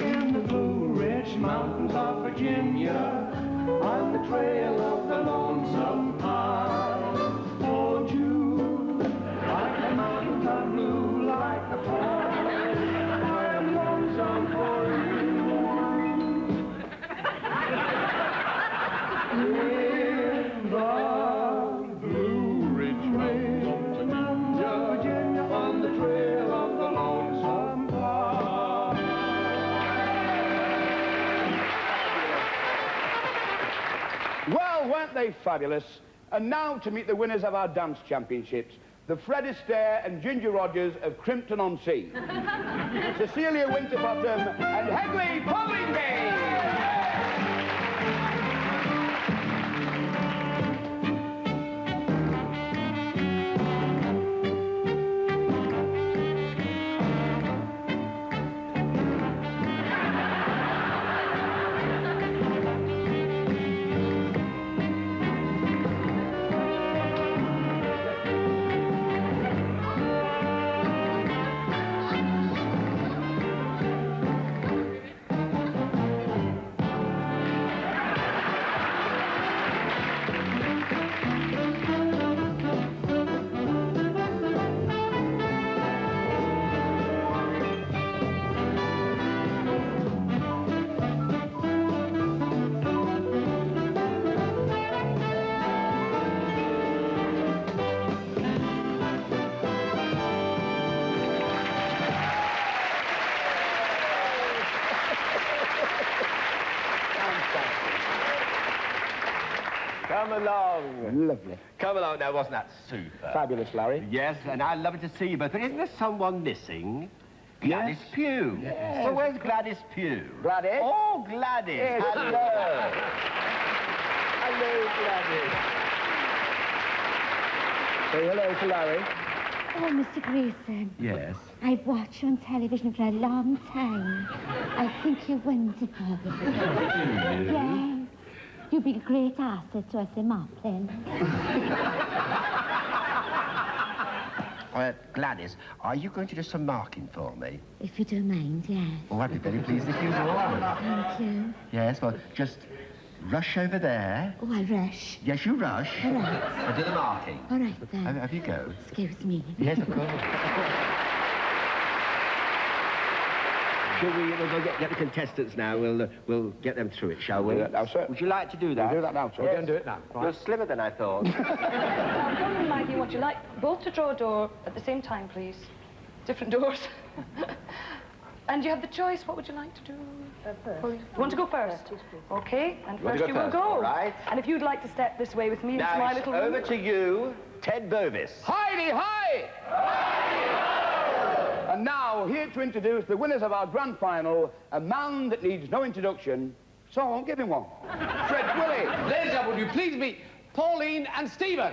Speaker 15: In the Blue Ridge Mountains of Virginia, on the trail of the lonesome pine, oh, Jude, like the mountains are blue, like the forest, I am lonesome for you. In the Blue Ridge Mountains of Virginia, on the trail of the lonesome pine.
Speaker 13: Well, weren't they fabulous? And now to meet the winners of our dance championships, the Fred Astaire and Ginger Rogers of Crimpton-on-Sea. Cecilia Winterbottom and Hedley Pauline.
Speaker 1: Come along.
Speaker 13: Lovely.
Speaker 1: Come along. Now, wasn't that super?
Speaker 13: Fabulous, Larry.
Speaker 1: Yes, and I'd love to see you both. But isn't there someone missing? Gladys Pugh.
Speaker 13: Yes.
Speaker 1: Well, where's Gladys Pugh?
Speaker 13: Gladys?
Speaker 1: Oh, Gladys.
Speaker 13: Yes.
Speaker 1: Hello. Hello, Gladys.
Speaker 13: Say hello to Larry.
Speaker 17: Oh, Mr. Grayson.
Speaker 1: Yes.
Speaker 17: I've watched you on television for a long time. I think you're wonderful. Yes. You'd be a great asset to us in Maplin.
Speaker 1: Gladys, are you going to do some marking for me?
Speaker 17: If you don't mind, yes.
Speaker 1: Oh, I'd be very pleased if you would.
Speaker 17: Thank you.
Speaker 1: Yes, well, just rush over there.
Speaker 17: Oh, I'll rush.
Speaker 1: Yes, you rush.
Speaker 17: All right.
Speaker 1: And do the marking.
Speaker 17: All right, then.
Speaker 1: Have you go.
Speaker 17: Excuse me.
Speaker 1: Yes, of course. Shall we'll get the contestants now. We'll get them through it, shall we?
Speaker 13: Do that now, sir.
Speaker 1: Would you like to do that?
Speaker 13: We'll do that now, sir.
Speaker 1: Yes.
Speaker 13: We're going to do it now. Right.
Speaker 1: You're slimmer than I thought.
Speaker 4: Pauline and Maggie, would you like both to draw a door at the same time, please? Different doors. And you have the choice. What would you like to do?
Speaker 9: First.
Speaker 4: You want to go first? Okay, and
Speaker 1: You want
Speaker 4: first
Speaker 1: to
Speaker 4: you
Speaker 1: go
Speaker 4: will
Speaker 1: first,
Speaker 4: go.
Speaker 1: all right.
Speaker 4: And if you'd like to step this way with me into
Speaker 1: Now,
Speaker 4: my
Speaker 1: it's
Speaker 4: little room.
Speaker 1: over to you, Ted Bovis.
Speaker 13: Heidi, hi! And now, here to introduce the winners of our grand final, a man that needs no introduction, so I won't give him one. Fred Twilly.
Speaker 14: Ladies and gentlemen, would you please meet Pauline and Stephen?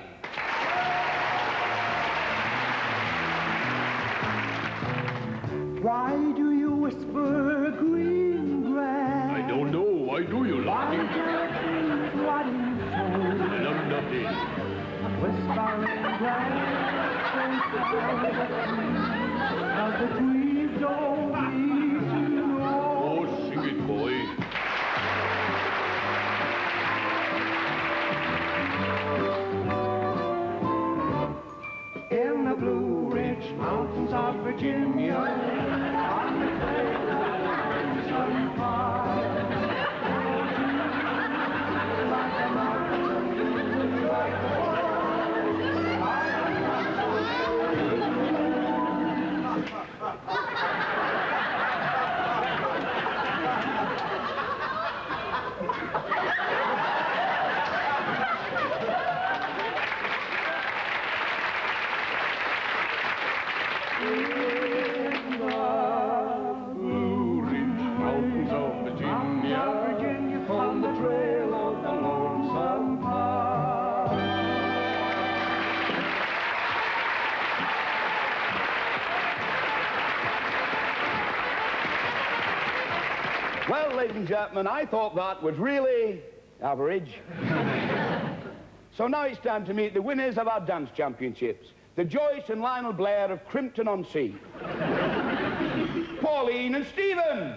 Speaker 15: Why do you whisper green grass?
Speaker 16: I don't know. Why do you
Speaker 15: Why
Speaker 16: laugh?
Speaker 15: tell trees what in soul?
Speaker 16: I love nothing.
Speaker 15: Whispering grass, don't tell the trees don't need to know.
Speaker 16: Oh, sing it, boy.
Speaker 15: In the Blue Ridge Mountains of Virginia, on the trail of the sun fire, like a mountain, like a
Speaker 16: Mountains of Virginia.
Speaker 15: on the trail of the lonesome pine.
Speaker 13: Well, ladies and gentlemen, I thought that was really average. So now it's time to meet the winners of our dance championships. The Joyce and Lionel Blair of Crimpton-on-Sea. Pauline and Stephen.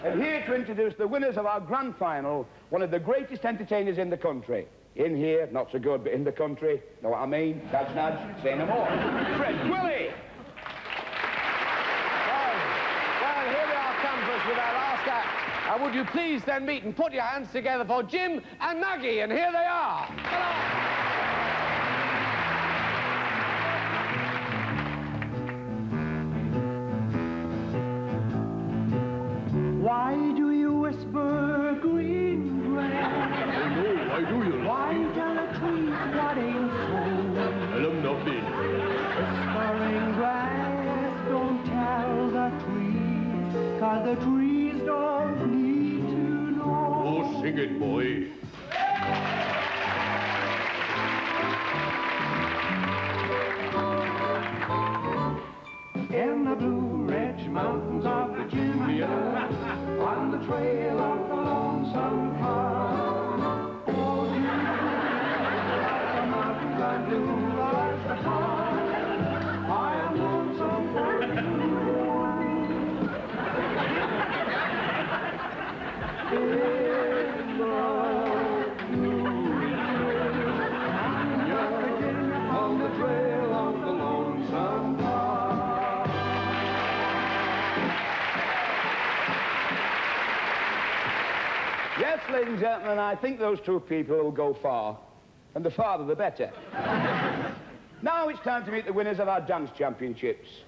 Speaker 13: And here to introduce the winners of our grand final, one of the greatest entertainers in the country. In here, not so good, but in the country, know what I mean? Nudge, nudge, say no more. Fred Willie!
Speaker 14: Well, here we are, campers, with our last act. Would you please then meet and put your hands together for Jim and Maggie, and here they are.
Speaker 15: Why do you whisper green grass?
Speaker 16: I know. Why do you laugh?
Speaker 15: Why tell the trees what ain't so?
Speaker 16: I love nothing.
Speaker 15: Whispering grass, don't tell the trees, 'cause the trees don't need to know.
Speaker 16: Oh, sing it, boy.
Speaker 15: In the Blue Ridge Mountains of Virginia, on the trail of the lonesome pine. Oh, you, like the mountains and blue as the pine, I am lonesome for you. In the Blue Ridge of Virginia, on the trail of the lonesome pine.
Speaker 13: Yes, ladies and gentlemen, I think those two people will go far. And the farther, the better. Now it's time to meet the winners of our dance championships.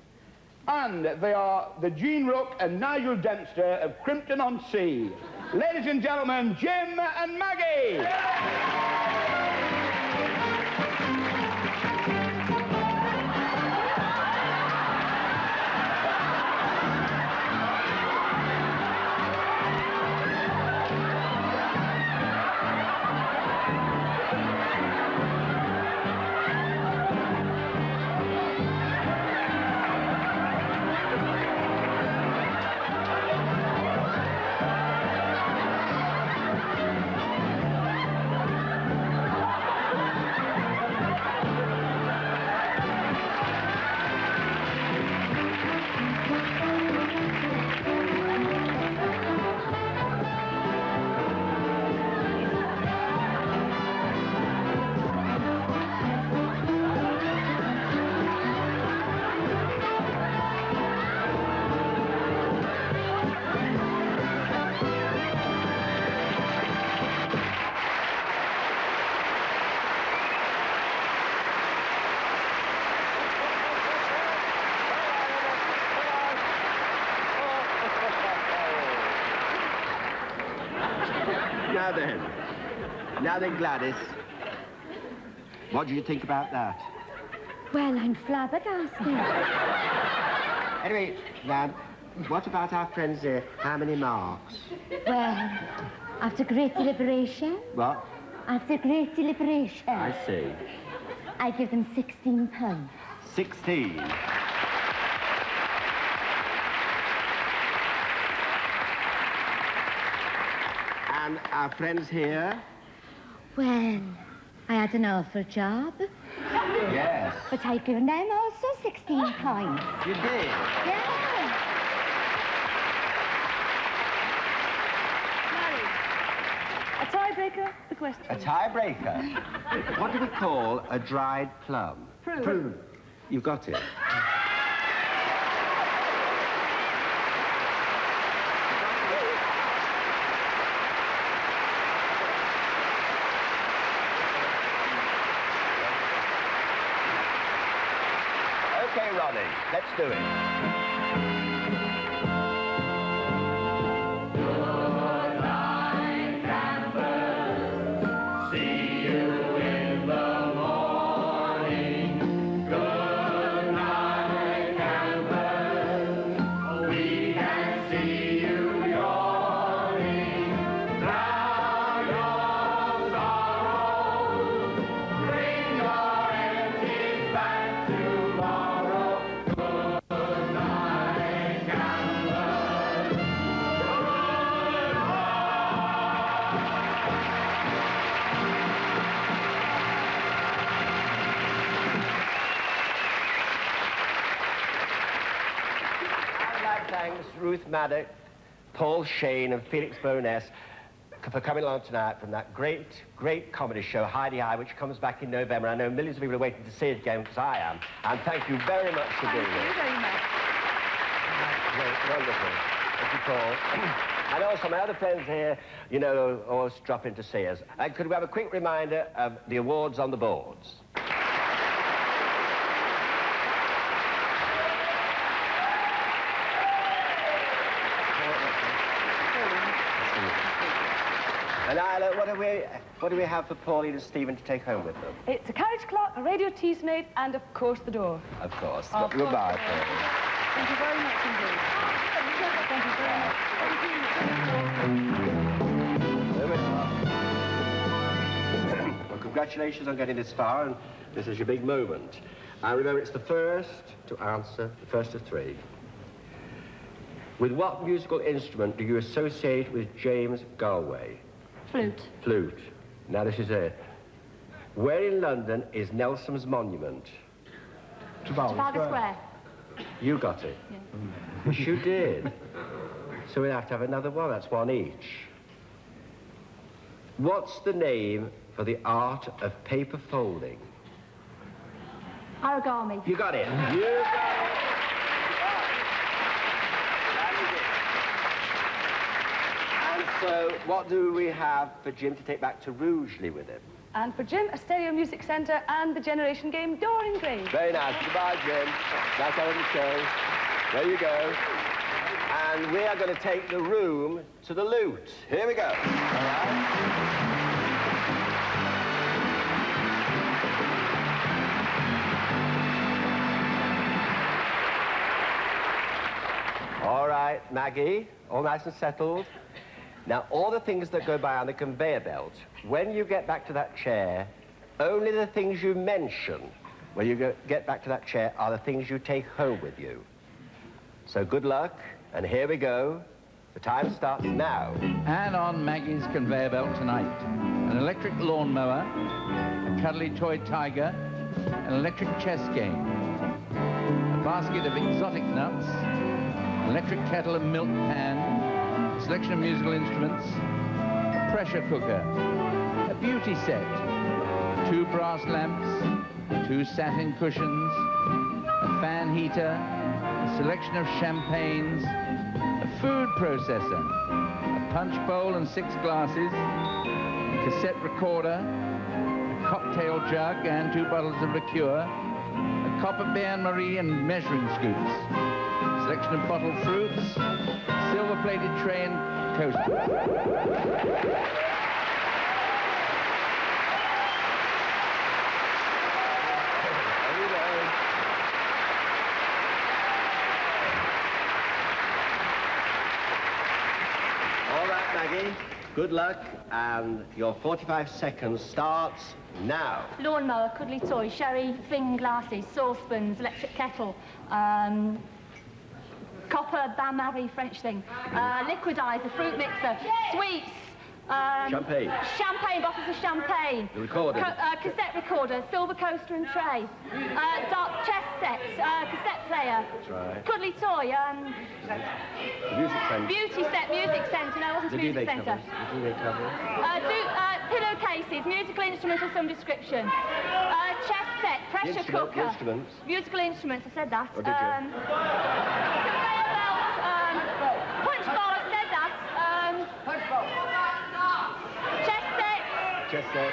Speaker 13: And they are the Jean Rook and Nigel Dempster of Crimpton-on-Sea. Ladies and gentlemen, Jim and Maggie!
Speaker 1: Now then, Gladys. What do you think about that?
Speaker 17: Well, I'm flabbergasted.
Speaker 1: Anyway, lad, what about our friends here? How many marks?
Speaker 17: Well, after great deliberation...
Speaker 1: What?
Speaker 17: After great deliberation...
Speaker 1: I see.
Speaker 17: I give them 16 points.
Speaker 1: 16. And our friends here?
Speaker 17: Well, I had an awful job.
Speaker 1: Yes.
Speaker 17: But I've given them also 16 points.
Speaker 1: You did?
Speaker 17: Yeah.
Speaker 4: A tiebreaker, the question.
Speaker 1: A tiebreaker? What do we call a dried plum?
Speaker 4: Prune.
Speaker 1: You've got it. Okay, Ronnie, let's do it. Ruth Maddock, Paul Shane and Felix Bowness for coming along tonight from that great, great comedy show, Heidi High, which comes back in November. I know millions of people are waiting to see it again, because I am. And thank you very much for being here.
Speaker 4: Thank you very much.
Speaker 1: Great, wonderful. Thank you, Paul. And also, my other friends here, you know, always drop in to see us. And could we have a quick reminder of the awards on the boards? And Isla, what do we have for Pauline and Stephen to take home with them?
Speaker 4: It's a carriage clock, a radio teasmate, and of course the door.
Speaker 1: Of course.
Speaker 4: Of
Speaker 1: Goodbye,
Speaker 4: course.
Speaker 1: Pauline.
Speaker 4: Thank you very much indeed. Thank you very much.
Speaker 1: There we are. Well, congratulations on getting this far, and this is your big moment. And remember, it's the first to answer, the first of three. With what musical instrument do you associate with James Galway?
Speaker 11: Flute.
Speaker 1: Flute. Now this is it. Where in London is Nelson's monument?
Speaker 11: Trafalgar Square.
Speaker 1: You got it.
Speaker 11: Yeah.
Speaker 1: Yes, you did. So we'll have to have another one. That's one each. What's the name for the art of paper folding?
Speaker 11: Origami.
Speaker 1: You got it. You got it. And so, what do we have for Jim to take back to Rugeley with him?
Speaker 4: And for Jim, a stereo music centre and the generation game Door Engraved.
Speaker 1: Very nice. Goodbye, Jim. Nice having the show. There you go. And we are going to take the room to the loot. Here we go. All right. All right, Maggie, all nice and settled. Now, all the things that go by on the conveyor belt, when you get back to that chair, only the things you mention when you get back to that chair are the things you take home with you. So good luck, and here we go. The time starts now.
Speaker 18: And on Maggie's conveyor belt tonight, an electric lawnmower, a cuddly toy tiger, an electric chess game, a basket of exotic nuts, electric kettle and milk pan, a selection of musical instruments, a pressure cooker, a beauty set, 2 brass lamps, 2 satin cushions, a fan heater, a selection of champagnes, a food processor, a punch bowl and 6 glasses, a cassette recorder, a cocktail jug and 2 bottles of liqueur, a copper bain-marie and measuring scoops, selection of bottled fruits, silver-plated tray and coaster.
Speaker 1: luck, Maggie. Good luck, and your 45 seconds starts now.
Speaker 11: Lawnmower, cuddly toy, sherry, thin glasses, saucepans, electric kettle, copper bain-marie French thing, liquidizer, fruit mixer, sweets,
Speaker 1: Champagne.
Speaker 11: champagne, bottles of champagne,
Speaker 1: The recorder.
Speaker 11: cassette recorder, silver coaster and tray, dark chess sets, cassette player,
Speaker 1: That's right.
Speaker 11: cuddly toy,
Speaker 1: The music centre.
Speaker 11: beauty set, music centre, no, it wasn't
Speaker 1: The
Speaker 11: a music
Speaker 1: duvet
Speaker 11: centre.
Speaker 1: covers. The duvet covers.
Speaker 11: Pillowcases, musical instrument of some description, chess set, pressure
Speaker 1: Instrument,
Speaker 11: cooker,
Speaker 1: instruments.
Speaker 11: musical instruments, I said that.
Speaker 1: Oh, did you?
Speaker 11: Conveyor belt, punch bowl, I said that. Punch bowl. Chess set,
Speaker 1: Chess set.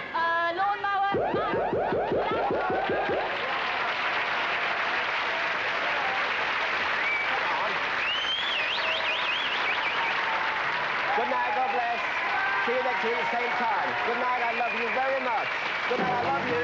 Speaker 11: lawnmower.
Speaker 1: Good night, God bless. See you next week at the same time. Good night, I love you very much. Good night, I love you.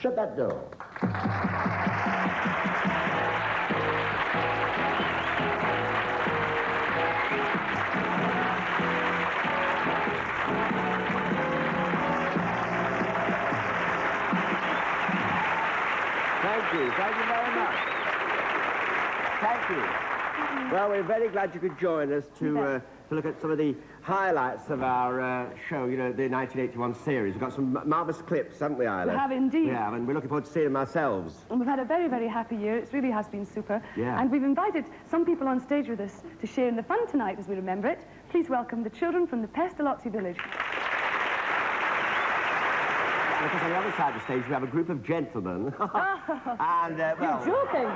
Speaker 19: Shut that door.
Speaker 1: Thank you very much. Thank you. Well, we're very glad you could join us to look at some of the highlights of our show, you know, the 1981 series. We've got some marvellous clips, haven't we, Isla?
Speaker 4: We have indeed.
Speaker 1: We have, and we're looking forward to seeing them ourselves.
Speaker 4: And we've had a very, very happy year. It really has been super.
Speaker 1: Yeah.
Speaker 4: And we've invited some people on stage with us to share in the fun tonight as we remember it. Please welcome the children from the Pestalozzi village.
Speaker 1: Because on the other side of the stage we have a group of gentlemen. And, well...
Speaker 4: You're joking?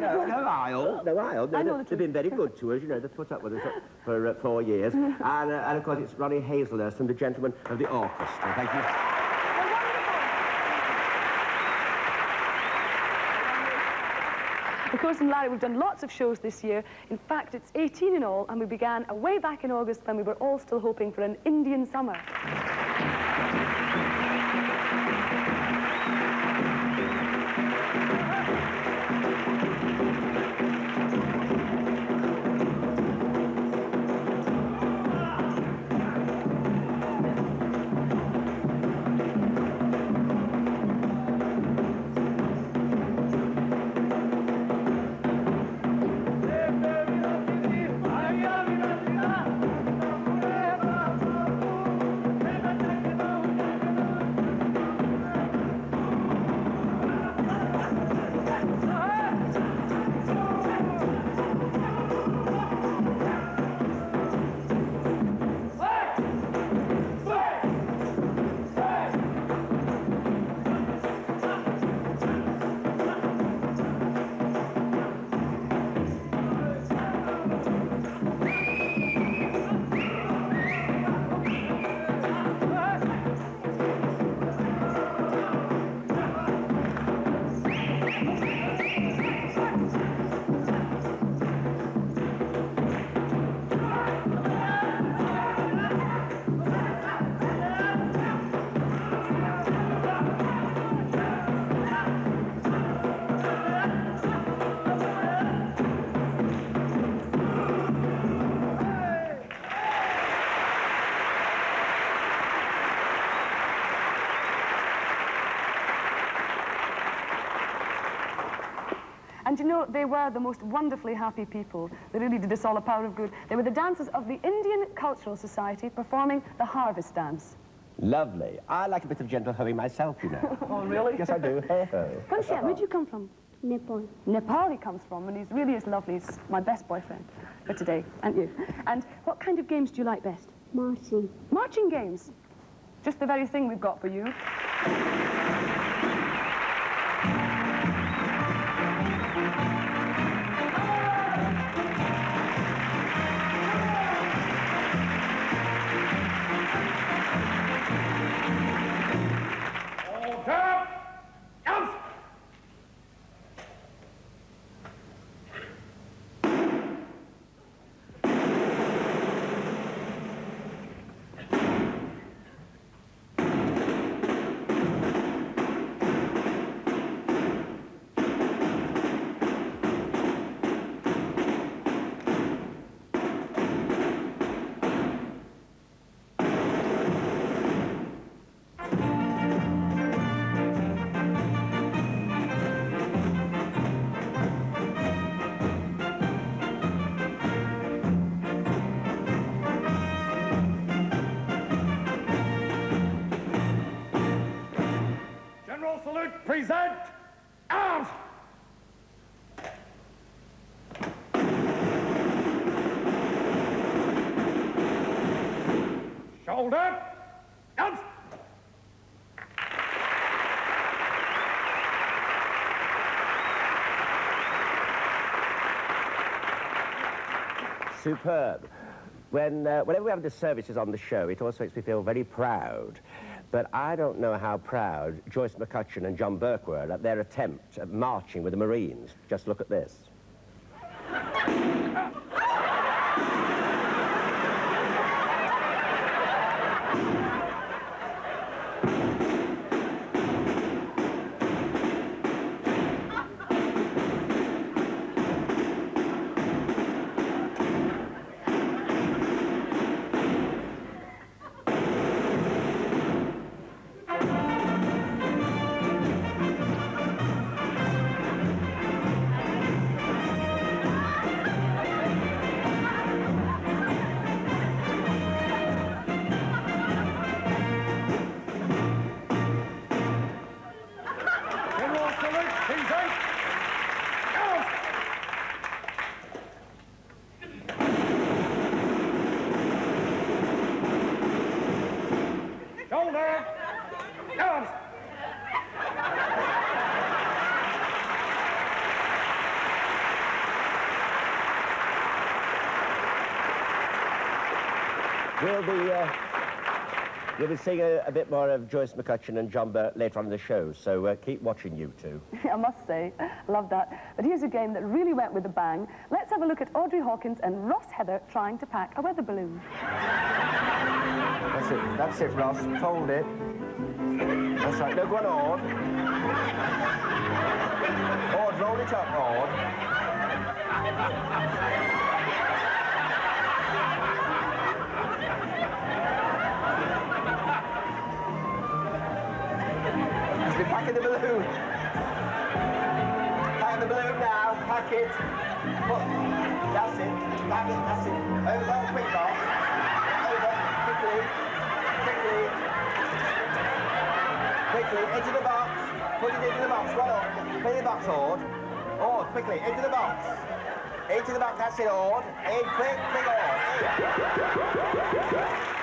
Speaker 1: No aisle. No,
Speaker 4: I know
Speaker 1: they've been very good to us, you know, they've put up with us for 4 years. and, of course, it's Ronnie Hazelhurst and the gentlemen of the orchestra. Thank you.
Speaker 4: Of course, in Larry, we've done lots of shows this year. In fact, it's 18 in all, and we began way back in August when we were all still hoping for an Indian summer. And you know, they were the most wonderfully happy people. They really did us all a power of good. They were the dancers of the Indian Cultural Society performing the Harvest Dance.
Speaker 1: Lovely. I like a bit of gentle hoeing myself, you know.
Speaker 4: Oh, really?
Speaker 1: Yes, I do.
Speaker 4: Ghanshyam, where'd you come from?
Speaker 17: Nepal.
Speaker 4: Nepal he comes from, and he really is lovely. He's my best boyfriend for today, and you. And what kind of games do you like best?
Speaker 17: Marching.
Speaker 4: Marching games. Just the very thing we've got for you.
Speaker 15: General salute, present, arms! Shoulder, arms!
Speaker 1: Superb. Whenever we have the services on the show, it also makes me feel very proud. But I don't know how proud Joyce McCutcheon and John Burke were at their attempt at marching with the Marines. Just look at this.
Speaker 15: General salute, present, arms! Shoulder, arms!
Speaker 1: We'll be seeing a bit more of Joyce McCutcheon and John Burke later on in the show, so keep watching, you two.
Speaker 4: I must say, love that. But here's a game that really went with a bang. Let's have a look at Audrey Hawkins and Ross Heather trying to pack a weather balloon.
Speaker 1: That's it, Ross. Fold it. That's right. No, go on, Ord. Ord, roll it up, Ord. We're packing the balloon. Pack the balloon now. Pack it. That's it. Pack it. That's it. Over there, quick, Ross. Over. Quickly. Quickly. Quickly. Into the box. Put it into the box. Well on. Put it in the box, Ord. Ord, quickly. Into the box. Into the box. That's it, Ord. In. Quick, quick, Ord. In.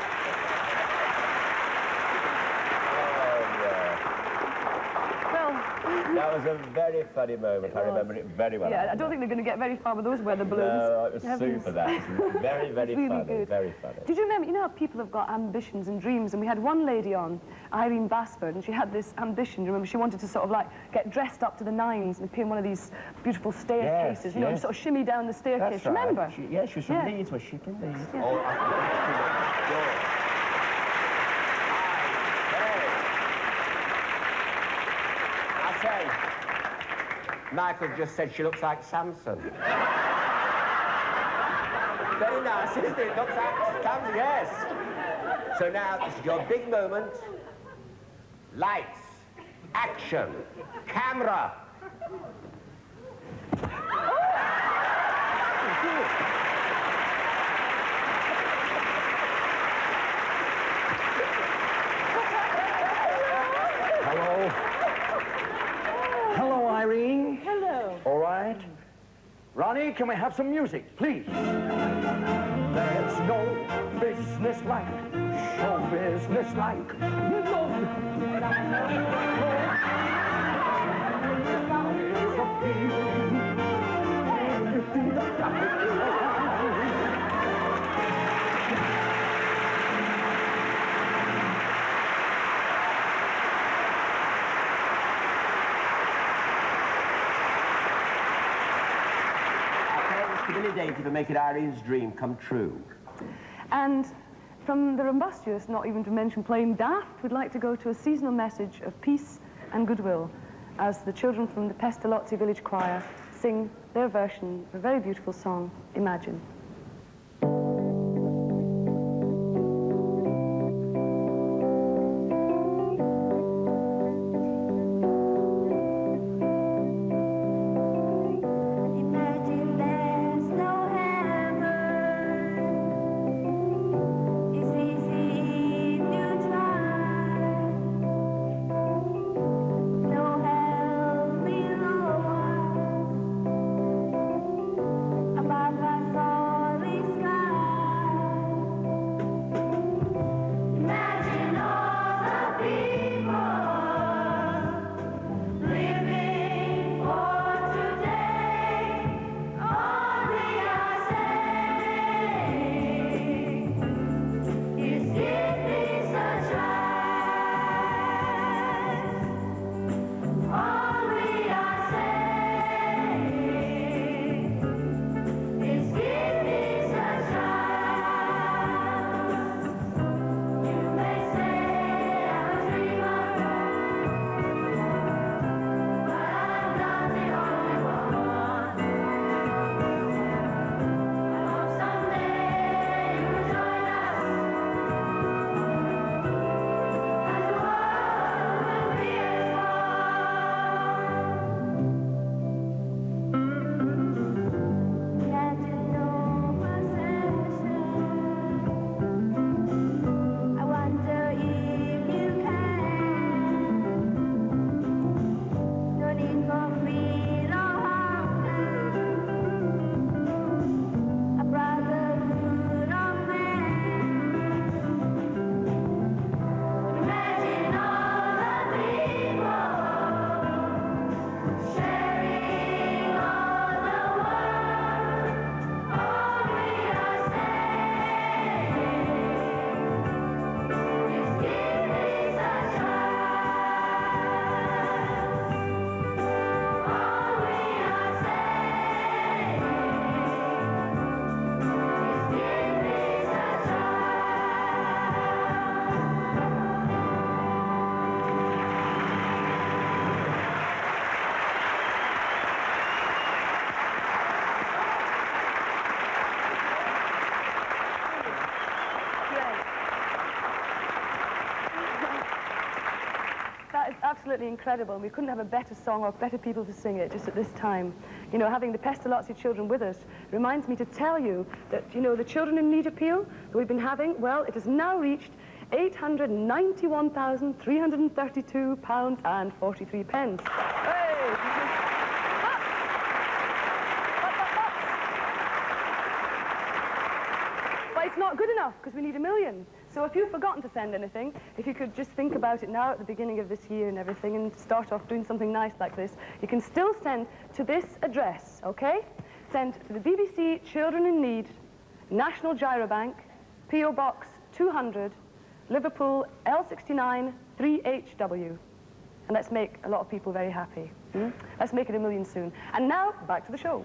Speaker 1: That was a very funny moment. I remember it very well.
Speaker 4: Yeah, I don't think they're going to get very far with those weather balloons.
Speaker 1: No, it was super, that. Very, very
Speaker 4: really
Speaker 1: funny.
Speaker 4: Good.
Speaker 1: Very funny.
Speaker 4: Did you remember, you know how people have got ambitions and dreams, and we had one lady on, Irene Basford, and she had this ambition. Do you remember? She wanted to sort of like get dressed up to the nines and appear in one of these beautiful staircases,
Speaker 1: yes,
Speaker 4: you know,
Speaker 1: yes.
Speaker 4: sort of shimmy down the staircase.
Speaker 1: That's right.
Speaker 4: Remember?
Speaker 1: She was from Leeds, was she from Leeds?
Speaker 4: Yeah.
Speaker 1: Oh, I say, Michael just said she looks like Samson. Very nice, isn't it? Looks like Samson, yes. So now, this is your big moment. Lights, action, camera.
Speaker 18: Hello. Hello, Irene.
Speaker 4: Hello.
Speaker 18: All right. Ronnie, can we have some music, please?
Speaker 15: There's no business like show business like no.
Speaker 1: Billy Dainty for making Irene's dream come true.
Speaker 4: And from the Rumbustious, not even to mention plain daft, we'd like to go to a seasonal message of peace and goodwill as the children from the Pestalozzi Village Choir sing their version of a very beautiful song, Imagine. Absolutely incredible. We couldn't have a better song or better people to sing it just at this time. You know, having the Pestalozzi children with us reminds me to tell you that, you know, the Children in Need appeal that we've been having, well, it has now reached £891,332.43. Hey! But it's not good enough because we need 1 million. So if you've forgotten to send anything, if you could just think about it now at the beginning of this year and everything and start off doing something nice like this, you can still send to this address, okay? Send to the BBC Children in Need, National Gyrobank, P.O. Box 200, Liverpool L69 3HW. And let's make a lot of people very happy. Let's make it 1 million soon. And now, back to the show.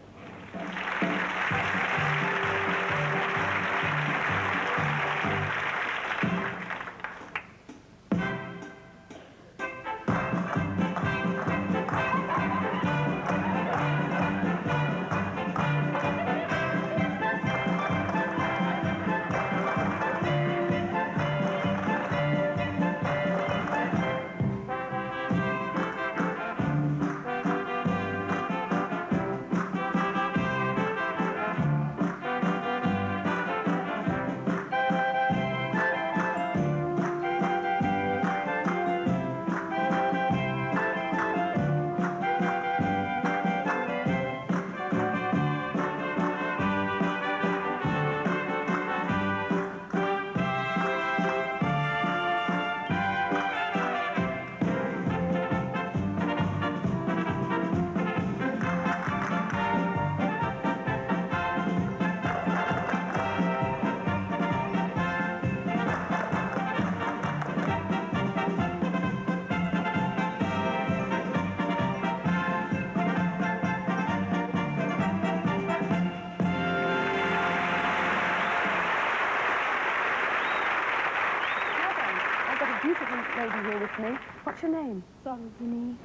Speaker 4: lady here with me. What's your name?
Speaker 17: Sarojini.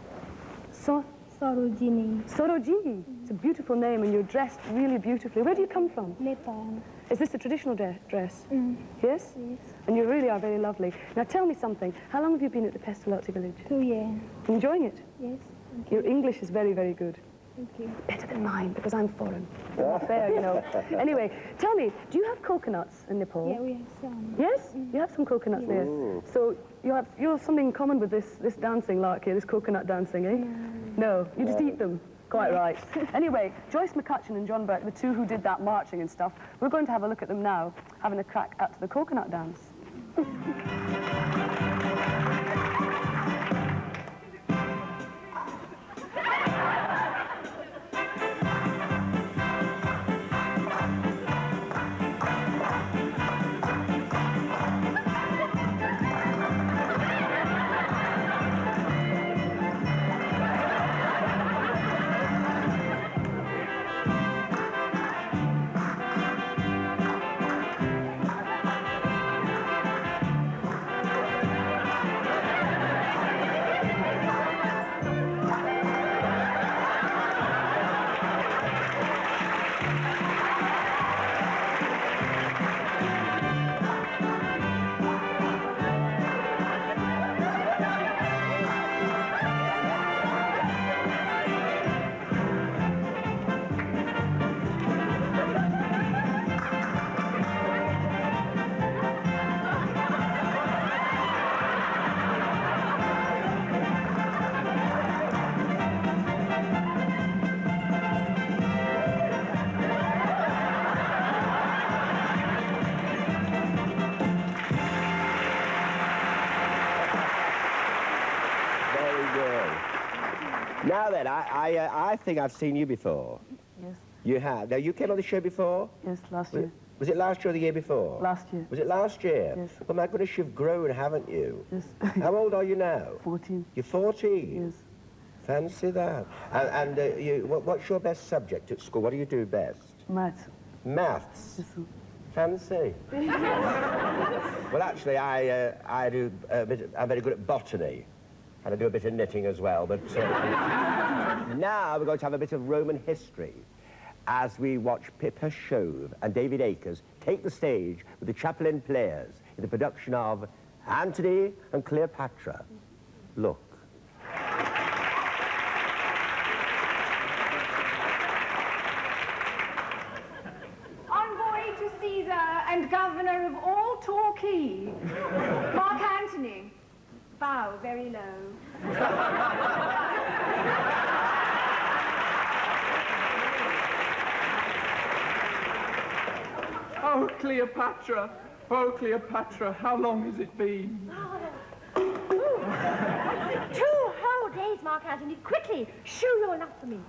Speaker 4: Sarojini. Sarojini. It's a beautiful name, and you're dressed really beautifully. Where do you come from?
Speaker 17: Nepal.
Speaker 4: Is this a traditional dress?
Speaker 17: Mm.
Speaker 4: Yes?
Speaker 17: Yes.
Speaker 4: And you really are very lovely. Now tell me something. How long have you been at the Pestalozzi village?
Speaker 17: 2 years.
Speaker 4: Enjoying it?
Speaker 17: Yes.
Speaker 4: Your English is very, very good.
Speaker 17: Thank you.
Speaker 4: Better than mine, because I'm foreign. It's not fair, you know. Anyway, tell me, do you have coconuts in Nepal?
Speaker 17: Yeah, we have some.
Speaker 4: Yes? You have some coconuts there. So you have something in common with this dancing lark here, this coconut dancing, eh? No, you just eat them. Quite right. Anyway, Joyce McCutcheon and John Burke, the two who did that marching and stuff, we're going to have a look at them now, having a crack at the coconut dance.
Speaker 1: Now then, I think I've seen you before.
Speaker 4: Yes.
Speaker 1: You have. Now, you came on the show before?
Speaker 4: Yes, last year.
Speaker 1: Was it last year or the year before?
Speaker 4: Last year.
Speaker 1: Was it last year?
Speaker 4: Yes.
Speaker 1: Well, my goodness, you've grown, haven't you?
Speaker 4: Yes.
Speaker 1: How old are you now?
Speaker 4: 14.
Speaker 1: You're 14?
Speaker 4: Yes.
Speaker 1: Fancy that. And what's your best subject at school? What do you do best?
Speaker 4: Maths.
Speaker 1: Maths?
Speaker 4: Yes, sir.
Speaker 1: Fancy. Well, actually, I do I'm very good at botany. And I do a bit of knitting as well, but now we're going to have a bit of Roman history as we watch Pippa Shove and David Akers take the stage with the Chaplin players in the production of Antony and Cleopatra. Look.
Speaker 20: Envoy to Caesar and governor of all Torquay, Mark Antony. Bow very low.
Speaker 8: Oh, Cleopatra. Oh, Cleopatra, how long has it been?
Speaker 17: 2 whole days, Mark Antony. Quickly, show your love for me.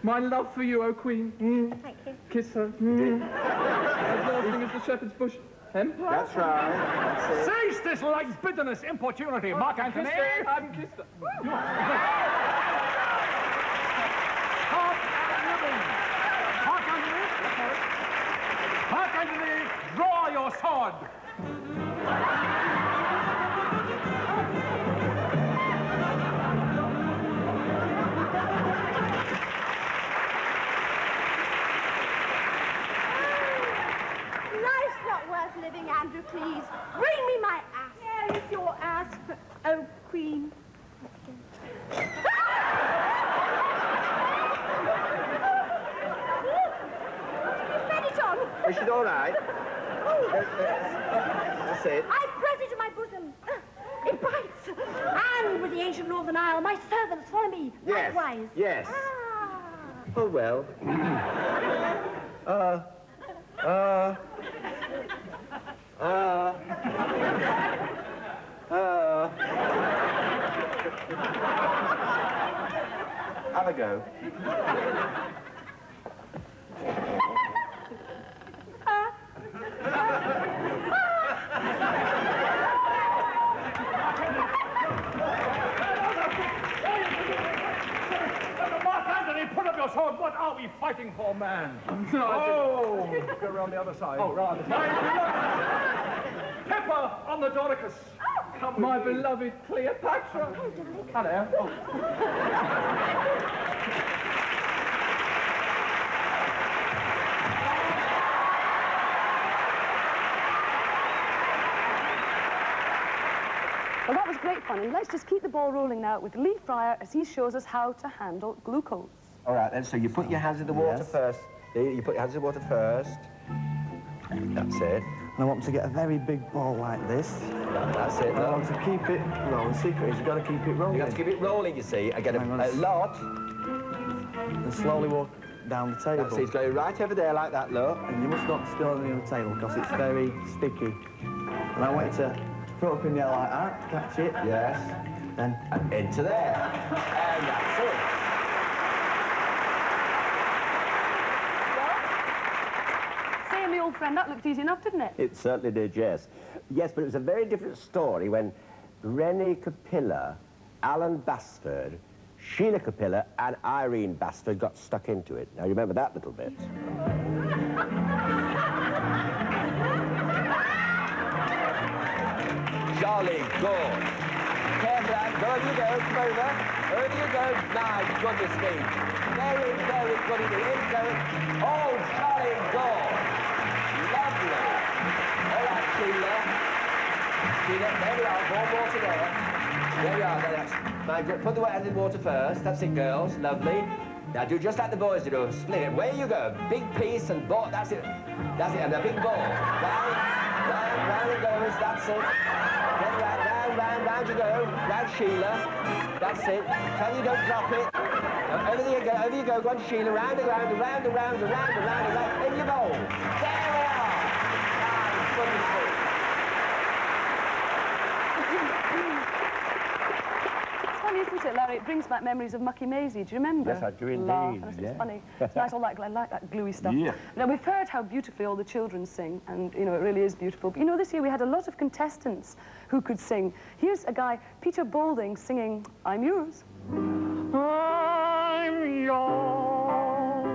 Speaker 8: My love for you, O Queen.
Speaker 17: Thank you.
Speaker 8: Kiss her. As lasting as the shepherd's bush. Empire?
Speaker 1: That's right.
Speaker 12: Cease this like bitterness, importunity, Mark Antony.
Speaker 8: I haven't kissed her.
Speaker 12: Mark Antony, draw your sword.
Speaker 17: Life's not worth living, Andrew, please. Bring me my ass.
Speaker 20: Here is your ass, oh Queen.
Speaker 1: Is she all right? That's it.
Speaker 17: I press it to my bosom. It bites. And with the ancient Northern Isle, my servants follow me.
Speaker 1: Yes.
Speaker 17: Likewise.
Speaker 1: Yes. Oh, well. Have a go.
Speaker 12: Mark Antony, put up your sword. What are we fighting for, man?
Speaker 8: No,
Speaker 12: Oh, go around the other side. Oh, round the side. Pepper on the Doricus. Come with
Speaker 8: My
Speaker 12: me.
Speaker 8: beloved Cleopatra. Hello.
Speaker 4: Well, that was great fun, and let's just keep the ball rolling now with Lee Fryer as he shows us how to handle glucose.
Speaker 1: All right, then, so you put your hands in the water first. You put your hands in the water first. That's it.
Speaker 21: And I want to get a very big ball like this.
Speaker 1: That's it.
Speaker 21: And I want to keep it rolling. The secret is you've got to keep it rolling.
Speaker 1: You have to keep it rolling, you see. I get a lot.
Speaker 21: And slowly walk down the table.
Speaker 1: That's it. It's going right over there like that, look.
Speaker 21: And you must not spill on the table because it's very sticky. And I want you to throw it up in the air like that, catch it.
Speaker 1: Yes.
Speaker 21: And
Speaker 1: into there. And that's it.
Speaker 4: Say, my old friend, that looked easy enough, didn't it?
Speaker 1: It certainly did, yes. Yes, but it was a very different story when Rennie Capilla, Alan Basford, Sheila Capilla and Irene Basford got stuck into it. Now, you remember that little bit? Jolly good. Careful, Anne. Over you go. Come over. Over you go. My goodness me. Very, very good indeed. In you go. Oh, jolly good. Lovely. All right, Sheila. Sheila, there we are. More water there. There we are. There, that's... Mind you, put the hands in water first. That's it, girls. Lovely. Now do just like the boys do. Split it. Where you go. Big piece and ball. That's it. That's it. And a big ball. Round, round, round it goes. That's it. Then round, round, round, round you go. Round Sheila. That's it. Tell you don't drop it. Over you go. Over you go. Go on, Sheila. Round and round and round and round and round and round and round. In your bowl. There we are. My goodness me.
Speaker 4: Isn't it, Larry? It brings back memories of Mucky Maisie. Do you remember?
Speaker 1: Yes, I do indeed.
Speaker 4: Laugh. It's funny. It's nice, all that, I like that gluey stuff.
Speaker 1: Yeah.
Speaker 4: Now, we've heard how beautifully all the children sing, and, you know, it really is beautiful. But, you know, this year we had a lot of contestants who could sing. Here's a guy, Peter Balding, singing I'm Yours.
Speaker 15: I'm yours.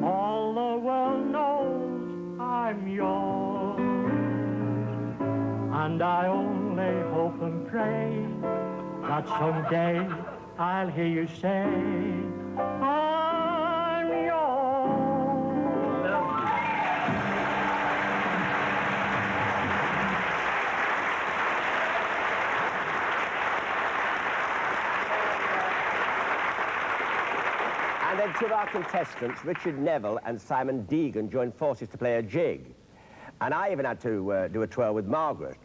Speaker 15: All the world knows I'm yours. And I only hope and pray that someday I'll hear you say, I'm yours.
Speaker 1: And then two of our contestants, Richard Neville and Simon Deegan, joined forces to play a jig. And I even had to do a twirl with Margaret.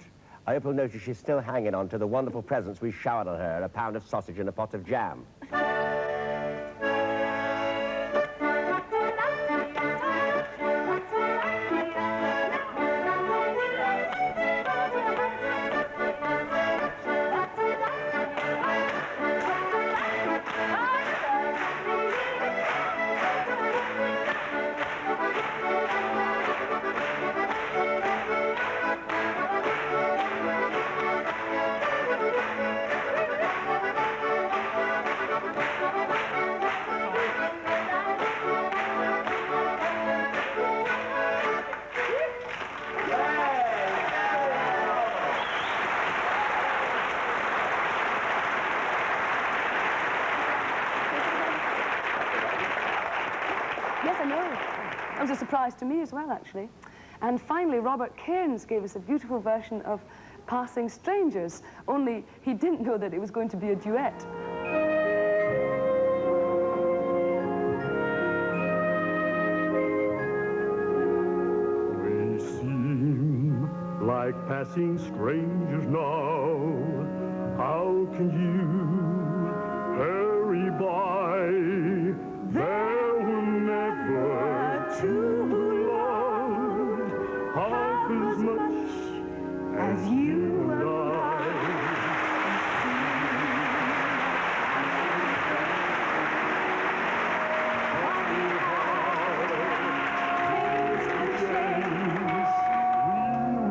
Speaker 1: I hope you'll notice she's still hanging on to the wonderful presents we showered on her, a pound of sausage and a pot of jam.
Speaker 4: Yes, I know. That was a surprise to me as well, actually. And finally, Robert Cairns gave us a beautiful version of Passing Strangers, only he didn't know that it was going to be a duet.
Speaker 15: We seem like passing strangers now. How can you hurry by? There were never two loved half as much as you and I. We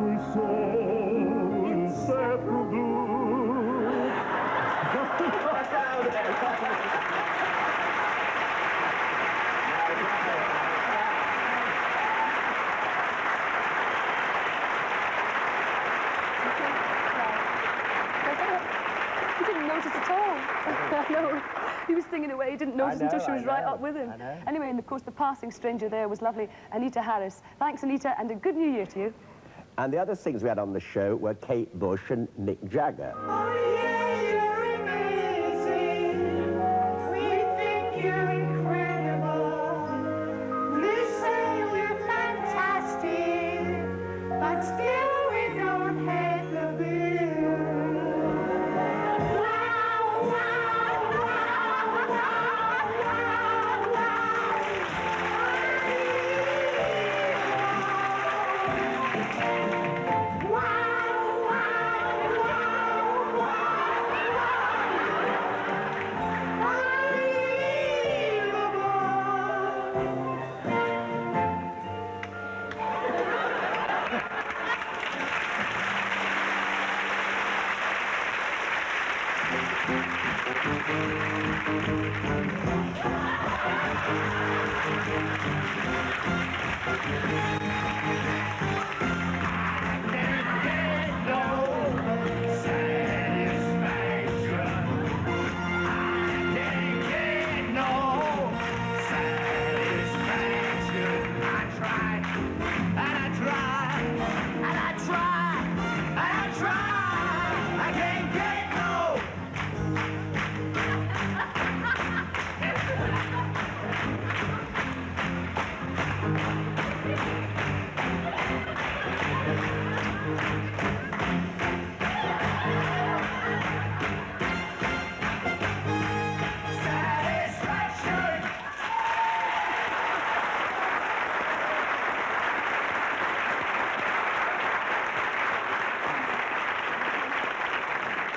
Speaker 15: were so inseparable.
Speaker 4: He was singing away, he didn't notice until she was right up with him. Anyway, and of course the passing stranger there was lovely, Anita Harris. Thanks, Anita, and a good New Year to you.
Speaker 1: And the other things we had on the show were Kate Bush and Mick Jagger.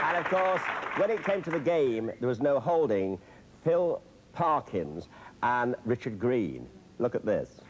Speaker 1: And of course, when it came to the game, there was no holding Phil Parkins and Richard Green. Look at this.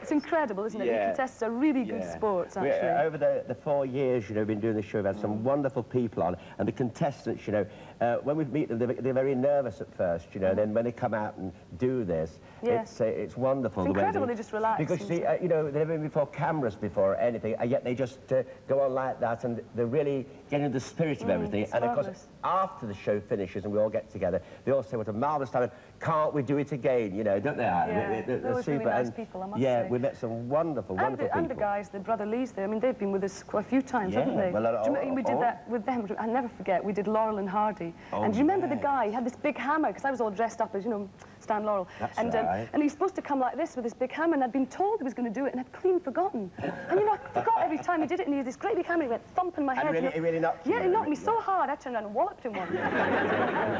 Speaker 4: It's incredible, isn't it?
Speaker 1: Yeah.
Speaker 4: The contests are really good sports, actually.
Speaker 1: Over the 4 years, you know, been doing this show, we've had some wonderful people on, and the contestants, you know, when we meet them, they're very nervous at first, you know, then when they come out and do this, it's wonderful.
Speaker 4: It's incredible, they just relax.
Speaker 1: Because, see, you know, they've never been before cameras before or anything, and yet they just go on like that, and they're really getting the spirit of everything. And, of course, after the show finishes and we all get together, they all say, what a marvellous time, can't we do it again, you know, don't they?
Speaker 4: Yeah, they're always
Speaker 1: super.
Speaker 4: really nice people, I must say.
Speaker 1: We met some wonderful people.
Speaker 4: And the guys, the Brother Lees there, I mean, they've been with us quite a few times, haven't they?
Speaker 1: Well,
Speaker 4: we did that with them. I'll never forget, we did Laurel and Hardy. And do you remember the guy? He had this big hammer, because I was all dressed up as, you know, Stan Laurel.
Speaker 1: That's
Speaker 4: and,
Speaker 1: right.
Speaker 4: And he's supposed to come like this with this big hammer, and I'd been told he was going to do it, and I'd clean forgotten. And, you know, I forgot every time he did it, and he had this great big hammer, he went thump in my head.
Speaker 1: Really, it really knocked you?
Speaker 4: Yeah, it knocked me so hard, I turned around and walloped him one.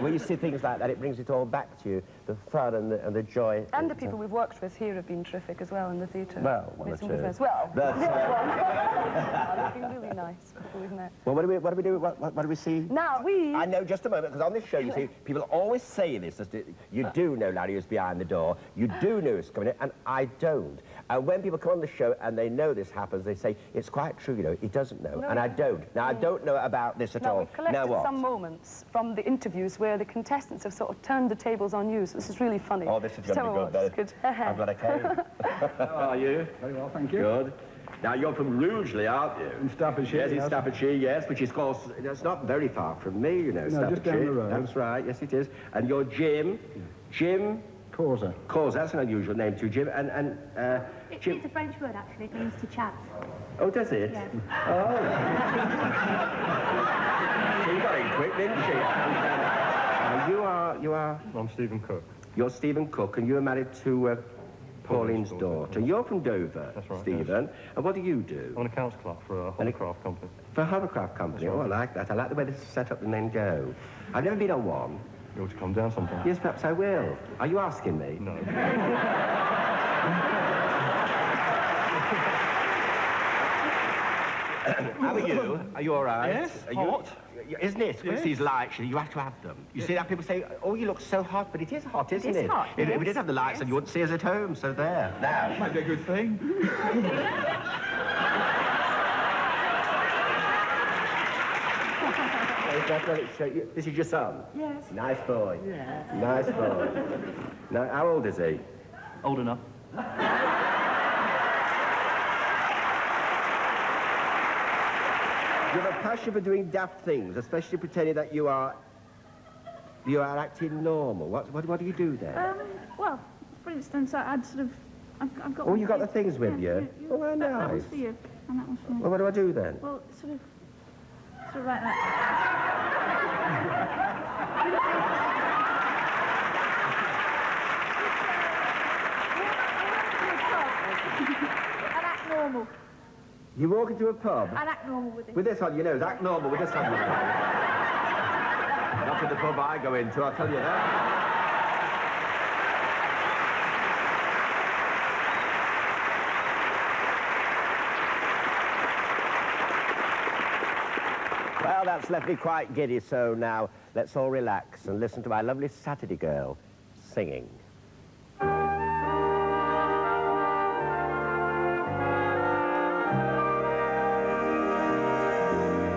Speaker 1: When you see things like that, it brings it all back to you, the fun and the joy.
Speaker 4: And the people we've worked with here have been terrific as well in the theatre.
Speaker 1: Well, one or
Speaker 4: Made some
Speaker 1: two.
Speaker 4: good friends. Well,
Speaker 1: That's,
Speaker 4: they've been really nice people we've met.
Speaker 1: Well, what do we do? What do we see?
Speaker 4: Now,
Speaker 1: I know, just a moment, because on this show, you see, people always say this, that you do know Larry is behind the door, you do know it's coming in, and I don't. And when people come on the show and they know this happens, they say, it's quite true, you know, he doesn't know, and I don't. Now, I don't know about this at all.
Speaker 4: We've collected
Speaker 1: now what?
Speaker 4: some moments from the interviews where the contestants have sort of turned the tables on you, so this is really funny.
Speaker 1: Oh, this is going to be good, then.
Speaker 4: Good.
Speaker 1: I'm glad I came. How are you?
Speaker 10: Very well, thank you.
Speaker 1: Good. Now, you're from Rugeley, aren't you?
Speaker 10: In Staffordshire,
Speaker 1: Yes, in
Speaker 10: yes.
Speaker 1: Staffordshire, yes, which is, of course, it's not very far from me, you know,
Speaker 10: No,
Speaker 1: Staffordshire.
Speaker 10: just down the road.
Speaker 1: That's right, yes, it is. And you're Jim? Jim?
Speaker 10: Causa.
Speaker 1: Causa, that's an unusual name too, Jim. And Jim...
Speaker 11: It's a French word, actually. It means to chat.
Speaker 1: Oh, does it?
Speaker 11: Yeah.
Speaker 1: Oh. She got in quick, didn't she? And, you are...
Speaker 3: I'm Stephen Cook.
Speaker 1: You're Stephen Cook, and you're married to Pauline's daughter. You're from Dover,
Speaker 3: That's right,
Speaker 1: Stephen.
Speaker 3: yes.
Speaker 1: And what do you do?
Speaker 3: I'm an accounts clerk for a hovercraft company.
Speaker 1: For a hovercraft company?
Speaker 3: That's
Speaker 1: Oh, I
Speaker 3: right.
Speaker 1: like that. I like the way this is set up and then go. I've never been on one.
Speaker 3: You ought to come down sometime.
Speaker 1: Yes, perhaps I will. Are you asking me?
Speaker 3: No.
Speaker 1: How are you? Are you all right?
Speaker 21: Yes,
Speaker 1: Are
Speaker 21: hot.
Speaker 1: Isn't it? When
Speaker 21: Yes.
Speaker 1: it's these lights, you have to have them. You see that people say, oh, you look so hot, but it is hot, isn't it?
Speaker 21: is hot,
Speaker 1: If we
Speaker 21: yes.
Speaker 1: didn't have the lights, then you wouldn't see us at home, so there. Now.
Speaker 21: Might be a good thing.
Speaker 1: This is your son?
Speaker 21: Yes.
Speaker 1: Nice boy.
Speaker 21: Yeah.
Speaker 1: Nice boy. Now, how old is he?
Speaker 21: Old enough.
Speaker 1: You have a passion for doing daft things, especially pretending that you are acting normal. What do you do there?
Speaker 2: Well, for instance, I'd sort of... I've got...
Speaker 1: Oh, you got the things with you? Oh, well,
Speaker 2: That was
Speaker 1: nice.
Speaker 2: for you, and that was for me.
Speaker 1: Well, what do I do then?
Speaker 2: Well, sort of like that. And act normal.
Speaker 1: You walk into a pub?
Speaker 2: And act normal with it.
Speaker 1: With this on your nose, act normal with this on your nose. Not at the pub I go into, I'll tell you that. Well, that's left me quite giddy, so now let's all relax and listen to my lovely Saturday girl singing.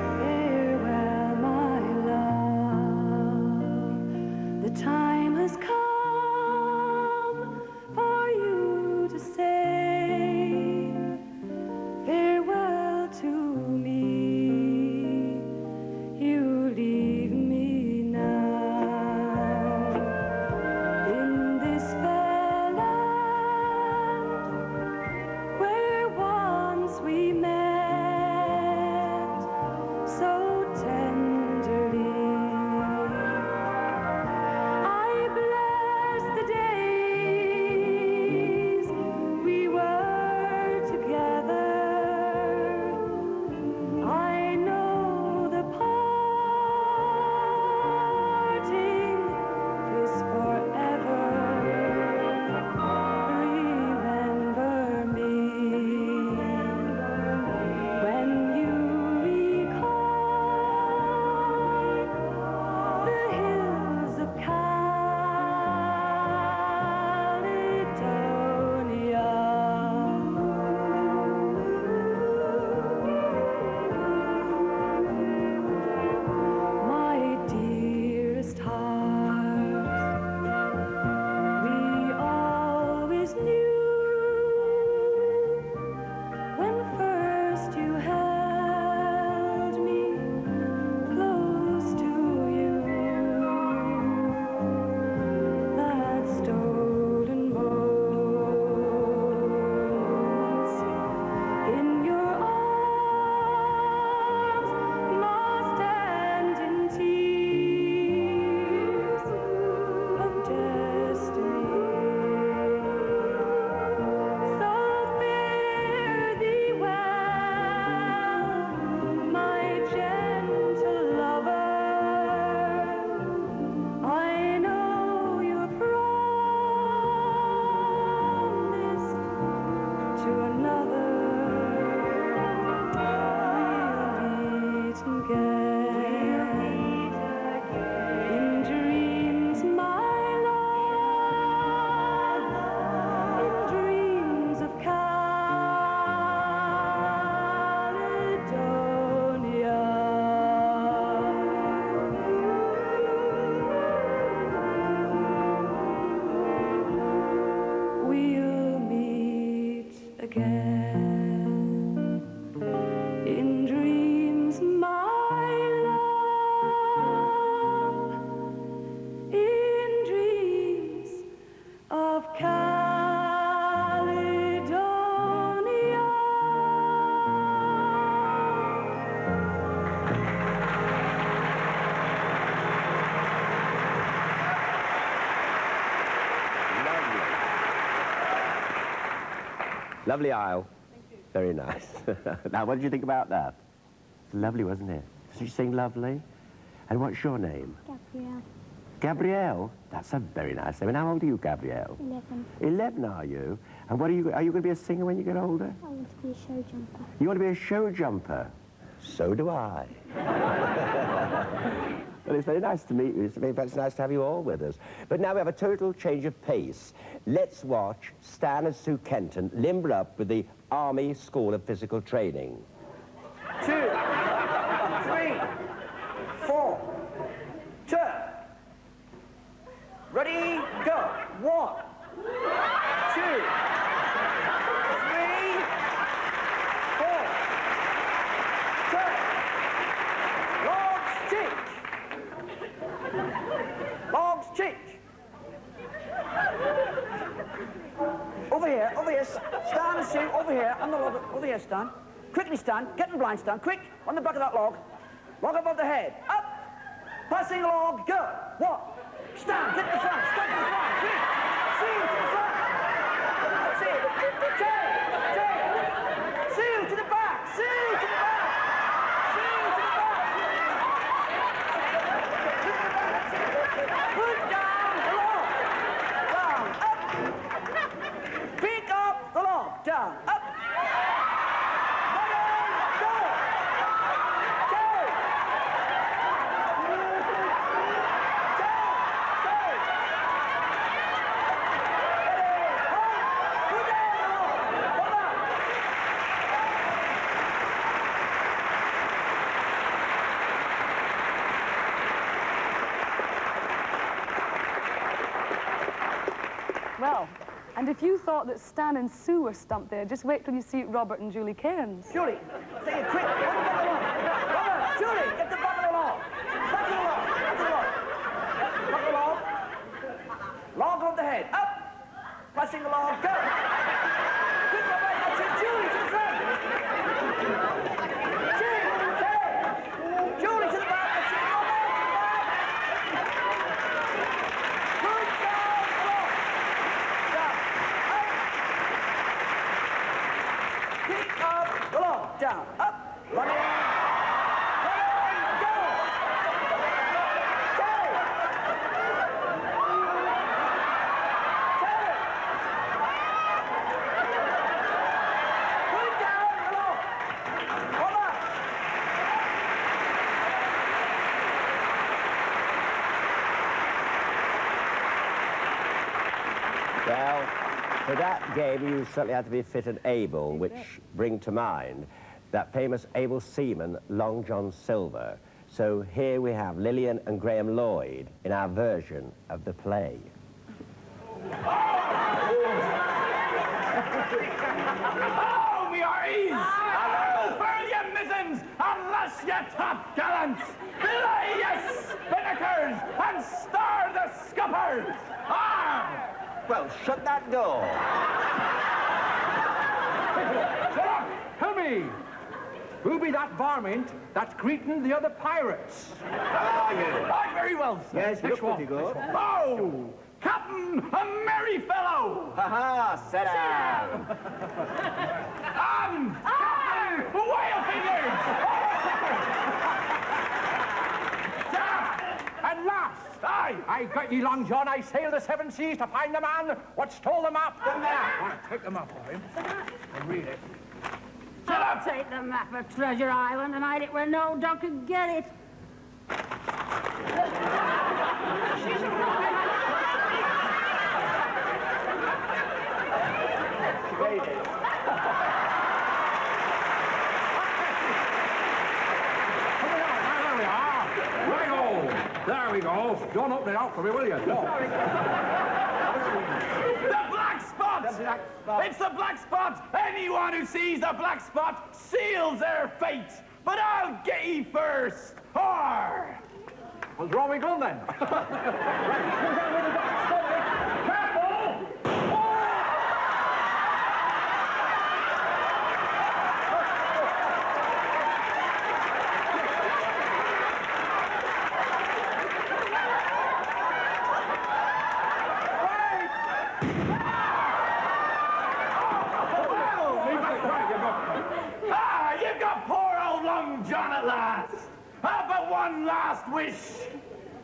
Speaker 22: Farewell, my love. The time has come for you to say farewell to me. You leave me now in again. In dreams, my love. In dreams of Caledonia. We'll meet again. In dreams, my love. In dreams of Caledonia.
Speaker 1: Lovely Isle. Thank you. Very nice. Now, what did you think about that? Lovely, wasn't it? Did you sing lovely? And what's your name?
Speaker 17: Gabrielle.
Speaker 1: Gabrielle? That's a very nice name. And how old are you, Gabrielle?
Speaker 17: 11.
Speaker 1: 11, are you? And what are you going to be a singer when you get older?
Speaker 17: I want to be a show jumper.
Speaker 1: You want to be a show jumper? So do I. Well, it's very nice to meet you. It's nice to have you all with us. But now we have a total change of pace. Let's watch Stan and Sue Kenton limber up with the Army School of Physical Training.
Speaker 21: 2, 3, 4. Turn. Ready, go. 1, 2, 3, 4. Turn. Logs change. Logs change. Over here, Stan and Sue, over here, on the log, over here, Stan. Quickly, Stan, get in blind, Stan, quick, on the back of that log. Log above the head, up, passing log, go. 1, Stan, get in the front, stop in the front, quick, Sue, to the front. That's it, turn, Sue, to the back, Sue, to the back, Sue, to the back. Put down the log, down, up. Pick up the log, down, up.
Speaker 4: Well, and if you thought that Stan and Sue were stumped there, just wait till you see Robert and Julie Cairns.
Speaker 21: Julie, say it quick. Robert, Julie, get the back of the log. Back of the log. Back of the log. Back of the log. Log on the head. Up. Passing the log. Go. Quick, Robert. That's it. Julie to the front. Julie to the back. That's it. Robert to the back. Put down the log. Down. Up. Pick up the log. Down. Up. Running.
Speaker 1: Well, for that game, you certainly had to be fit and able, which bring to mind that famous able seaman, Long John Silver. So here we have Lillian and Graham Lloyd in our version of the play.
Speaker 12: Oh, me hearties! Hello! Furl your mizzens and lash your top gallants! Belay your spinnakers and star the scuppers! Ah!
Speaker 1: Well, shut that door.
Speaker 12: Shut up! Tell me, who be that varmint that's greeting the other pirates?
Speaker 1: How are you?
Speaker 12: I'm very well, sir.
Speaker 1: Yes, you
Speaker 12: Next
Speaker 1: look
Speaker 12: one.
Speaker 1: pretty good.
Speaker 12: Oh, Captain, a merry fellow!
Speaker 1: Ha-ha, sit down.
Speaker 12: And Captain, whale fingers! At last, I got ye, Long John. I sailed the 7 seas to find the man what stole the map. The map. I'll take the map for him and read it. I'll take the map of Treasure Island and hide it where no dog could get it.
Speaker 8: There we go. Don't open it out for me, will you?
Speaker 12: The black spot!
Speaker 1: The black spot.
Speaker 12: It's the black spot! Anyone who sees the black spot seals their fate! But I'll get you first! Or...
Speaker 8: What's wrong with gun then?
Speaker 12: You've got poor old Long John at last! But one last wish!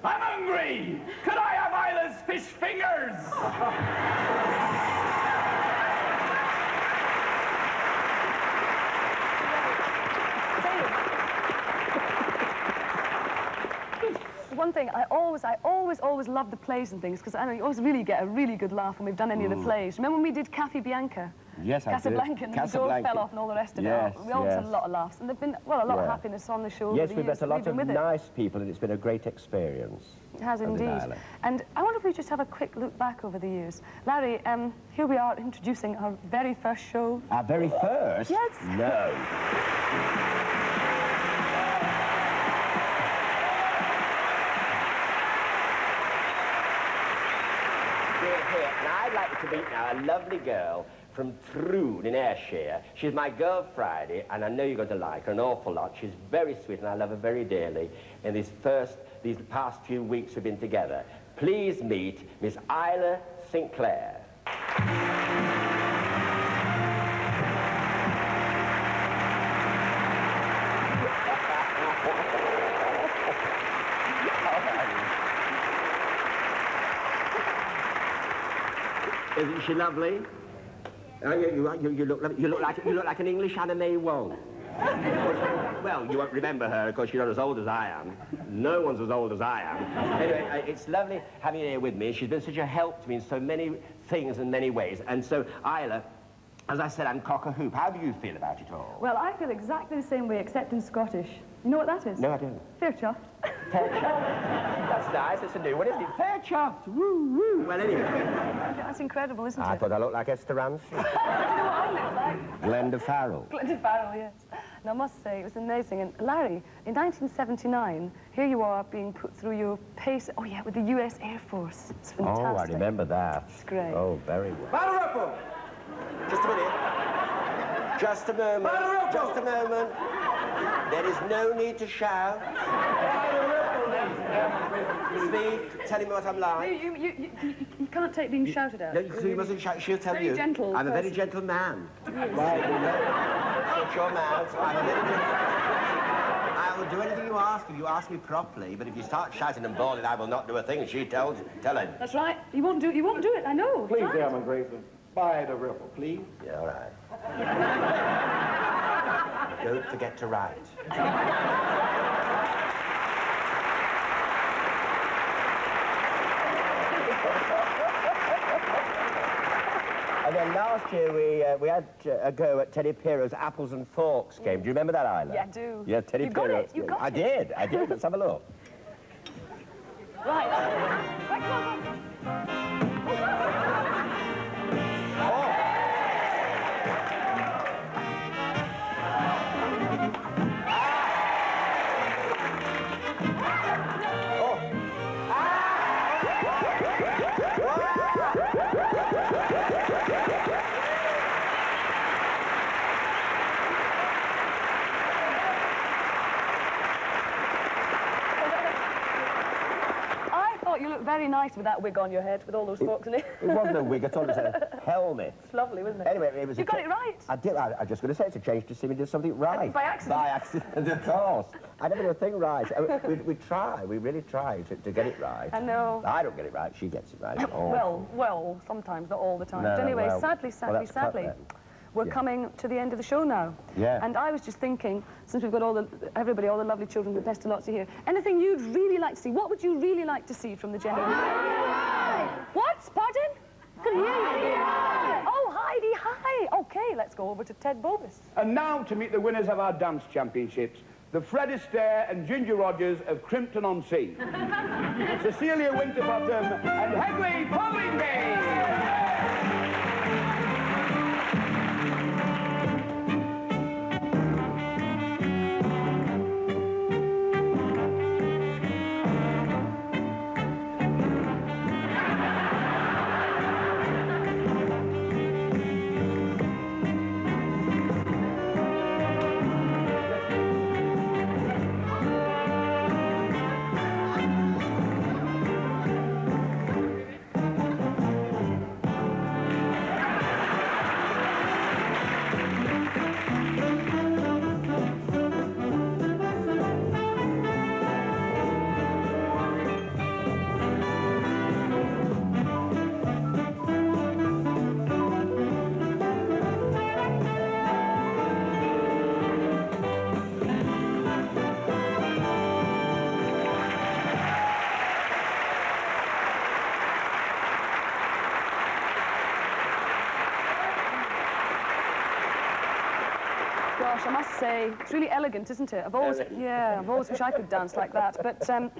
Speaker 12: I'm hungry! Could I have Isla's fish fingers?
Speaker 4: One thing, I always love the plays and things, because I know you always really get a really good laugh when we've done any of the plays. Remember when we did Cafe Bianca?
Speaker 1: Yes, I did.
Speaker 4: Casablanca, and the door fell off and all the rest of
Speaker 1: Yes,
Speaker 4: it. We always had a
Speaker 1: yes.
Speaker 4: lot of laughs, and there've been, well, a lot of
Speaker 1: Yeah.
Speaker 4: happiness on the show
Speaker 1: Yes,
Speaker 4: over the
Speaker 1: we've
Speaker 4: years.
Speaker 1: met a lot
Speaker 4: We've been
Speaker 1: of
Speaker 4: with it.
Speaker 1: nice people, and it's been a great experience.
Speaker 4: It has
Speaker 1: on the
Speaker 4: indeed.
Speaker 1: island.
Speaker 4: And I wonder if we just have a quick look back over the years. Larry, here we are introducing our very first show.
Speaker 1: Our very first?
Speaker 4: Yes.
Speaker 1: No. Here, and I'd like to meet now a lovely girl from Troon in Ayrshire. She's my girl Friday, and I know you're going to like her an awful lot. She's very sweet, and I love her very dearly. In these past few weeks we've been together, please meet Miss Isla Sinclair. Isn't she lovely? You look like an English anime won't. Well, you won't remember her, of course. You're not as old as I am. No one's as old as I am. Anyway, it's lovely having her here with me. She's been such a help to me in so many things and many ways. And so, Isla, as I said, I'm cock-a-hoop. How do you feel about it all?
Speaker 4: Well, I feel exactly the same way, except in Scottish. You know what that is?
Speaker 1: No, I don't.
Speaker 4: Fair chuff.
Speaker 1: Fair chuff. That's nice. It's a new one, isn't it? Fair chuff. Woo, woo. Well, anyway.
Speaker 4: That's incredible, isn't it?
Speaker 1: I thought I looked like Esther Ramsey.
Speaker 4: Do you know what I look like?
Speaker 1: Glenda Farrell.
Speaker 4: Glenda Farrell, yes. And I must say, it was amazing. And Larry, in 1979, here you are being put through your pace, oh yeah, with the US Air Force. It's fantastic.
Speaker 1: Oh, I remember that.
Speaker 4: It's great.
Speaker 1: Oh, very well.
Speaker 21: Battle
Speaker 1: Just a minute. Just a moment. Just a moment. There is no need to shout. Speak. Tell him what I'm like.
Speaker 4: You can't take being shouted at.
Speaker 1: No, you mustn't shout. She'll tell
Speaker 4: Very
Speaker 1: you.
Speaker 4: gentle
Speaker 1: I'm a very
Speaker 4: person.
Speaker 1: gentle man.
Speaker 4: Yes.
Speaker 1: Right, you know. Shut your mouth. I'm a very gentle... I will do anything you ask if you ask me properly, but if you start shouting and bawling, I will not do a thing. She told you. Tell him.
Speaker 4: That's right. You won't do it, I know.
Speaker 8: Please,
Speaker 4: Right.
Speaker 8: Airman Grayson, by the ripple, please.
Speaker 1: Yeah, all right. Don't forget to write. And then last year we had a go at Teddy Piero's Apples and Forks game. Do you remember that, Isla?
Speaker 4: Yeah, I do.
Speaker 1: Yeah, Teddy
Speaker 4: You got
Speaker 1: Piero's
Speaker 4: it, you
Speaker 1: game.
Speaker 4: got
Speaker 1: I
Speaker 4: it.
Speaker 1: did. Let's have a look.
Speaker 4: Right. Right, come on. You look very nice with that wig on your head, with all those forks in it.
Speaker 1: It wasn't a wig at all, it was a helmet.
Speaker 4: It's lovely, wasn't it?
Speaker 1: Anyway, it was
Speaker 4: You got it right.
Speaker 1: I did. I was just going to say it's a change to see me do something right.
Speaker 4: By accident.
Speaker 1: By accident, of course. I never do a thing right. We try. We really try to get it right.
Speaker 4: I know.
Speaker 1: I don't get it right. She gets it right. Oh.
Speaker 4: Well, sometimes, not all the time.
Speaker 1: No,
Speaker 4: but anyway,
Speaker 1: well,
Speaker 4: sadly,
Speaker 1: well, that's cut
Speaker 4: sadly,
Speaker 1: then.
Speaker 4: we're coming to the end of the show now.
Speaker 1: Yeah.
Speaker 4: And I was just thinking, since we've got all the lovely children with Nesta lots here, anything you'd really like to see? What would you really like to see from the general? What? Pardon? Couldn't hear you. Oh, Heidi, hi. Okay, let's go over to Ted Bovis.
Speaker 13: And now to meet the winners of our dance championships, the Fred Astaire and Ginger Rogers of Crimpton-on-Sea. Cecilia Winterbottom and Henry Pauline.
Speaker 4: Gosh, I must say, it's really elegant, isn't it? I've always wished I could dance like that, but I'm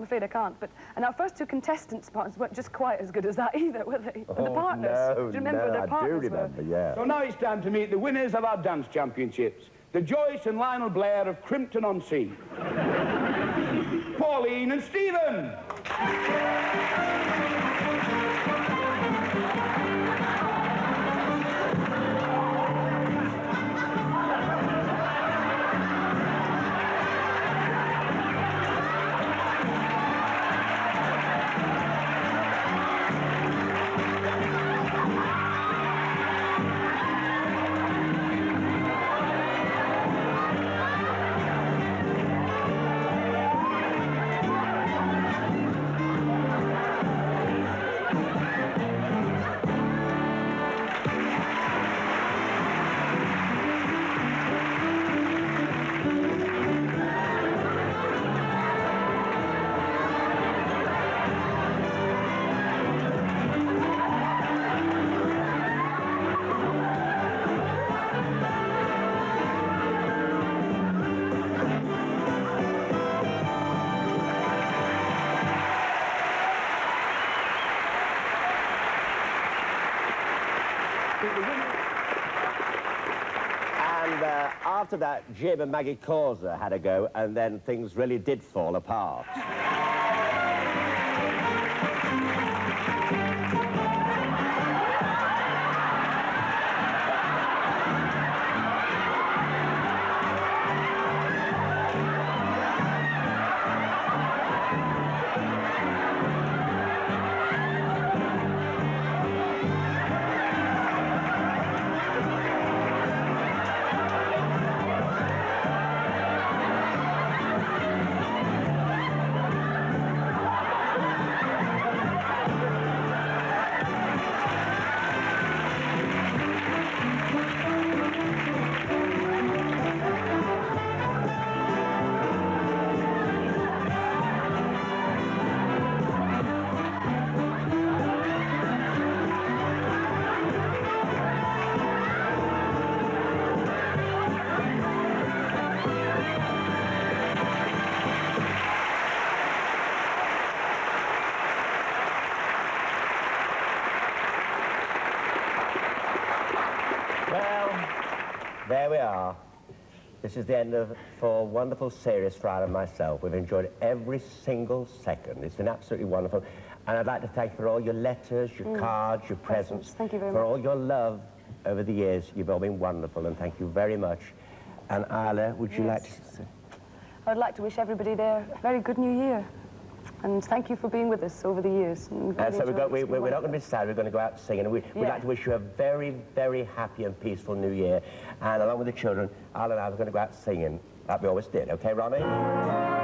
Speaker 4: afraid I can't. And our first two contestants' partners weren't just quite as good as that either, were they? And the partners.
Speaker 1: No,
Speaker 4: do you remember their partners?
Speaker 1: I do remember, yeah.
Speaker 13: So now it's time to meet the winners of our dance championships, the Joyce and Lionel Blair of Crimpton-on-Sea. Pauline and Stephen.
Speaker 1: And after that, Jim and Maggie Causer had a go, and then things really did fall apart. There we are. This is the end of 4 wonderful series for Alan and myself. We've enjoyed every single second. It's been absolutely wonderful. And I'd like to thank you for all your letters, your cards, your presents.
Speaker 4: Thank you very
Speaker 1: for
Speaker 4: much.
Speaker 1: all your love over the years. You've all been wonderful, and thank you very much. And Isla, would you like to say?
Speaker 4: I'd like to wish everybody there a very good new year. And thank you for being with us over the years.
Speaker 1: So we're not going to be sad, we're going to go out singing. And we'd like to wish you a very, very happy and peaceful new year. And along with the children, Al and I are going to go out singing, like we always did. Okay, Ronnie?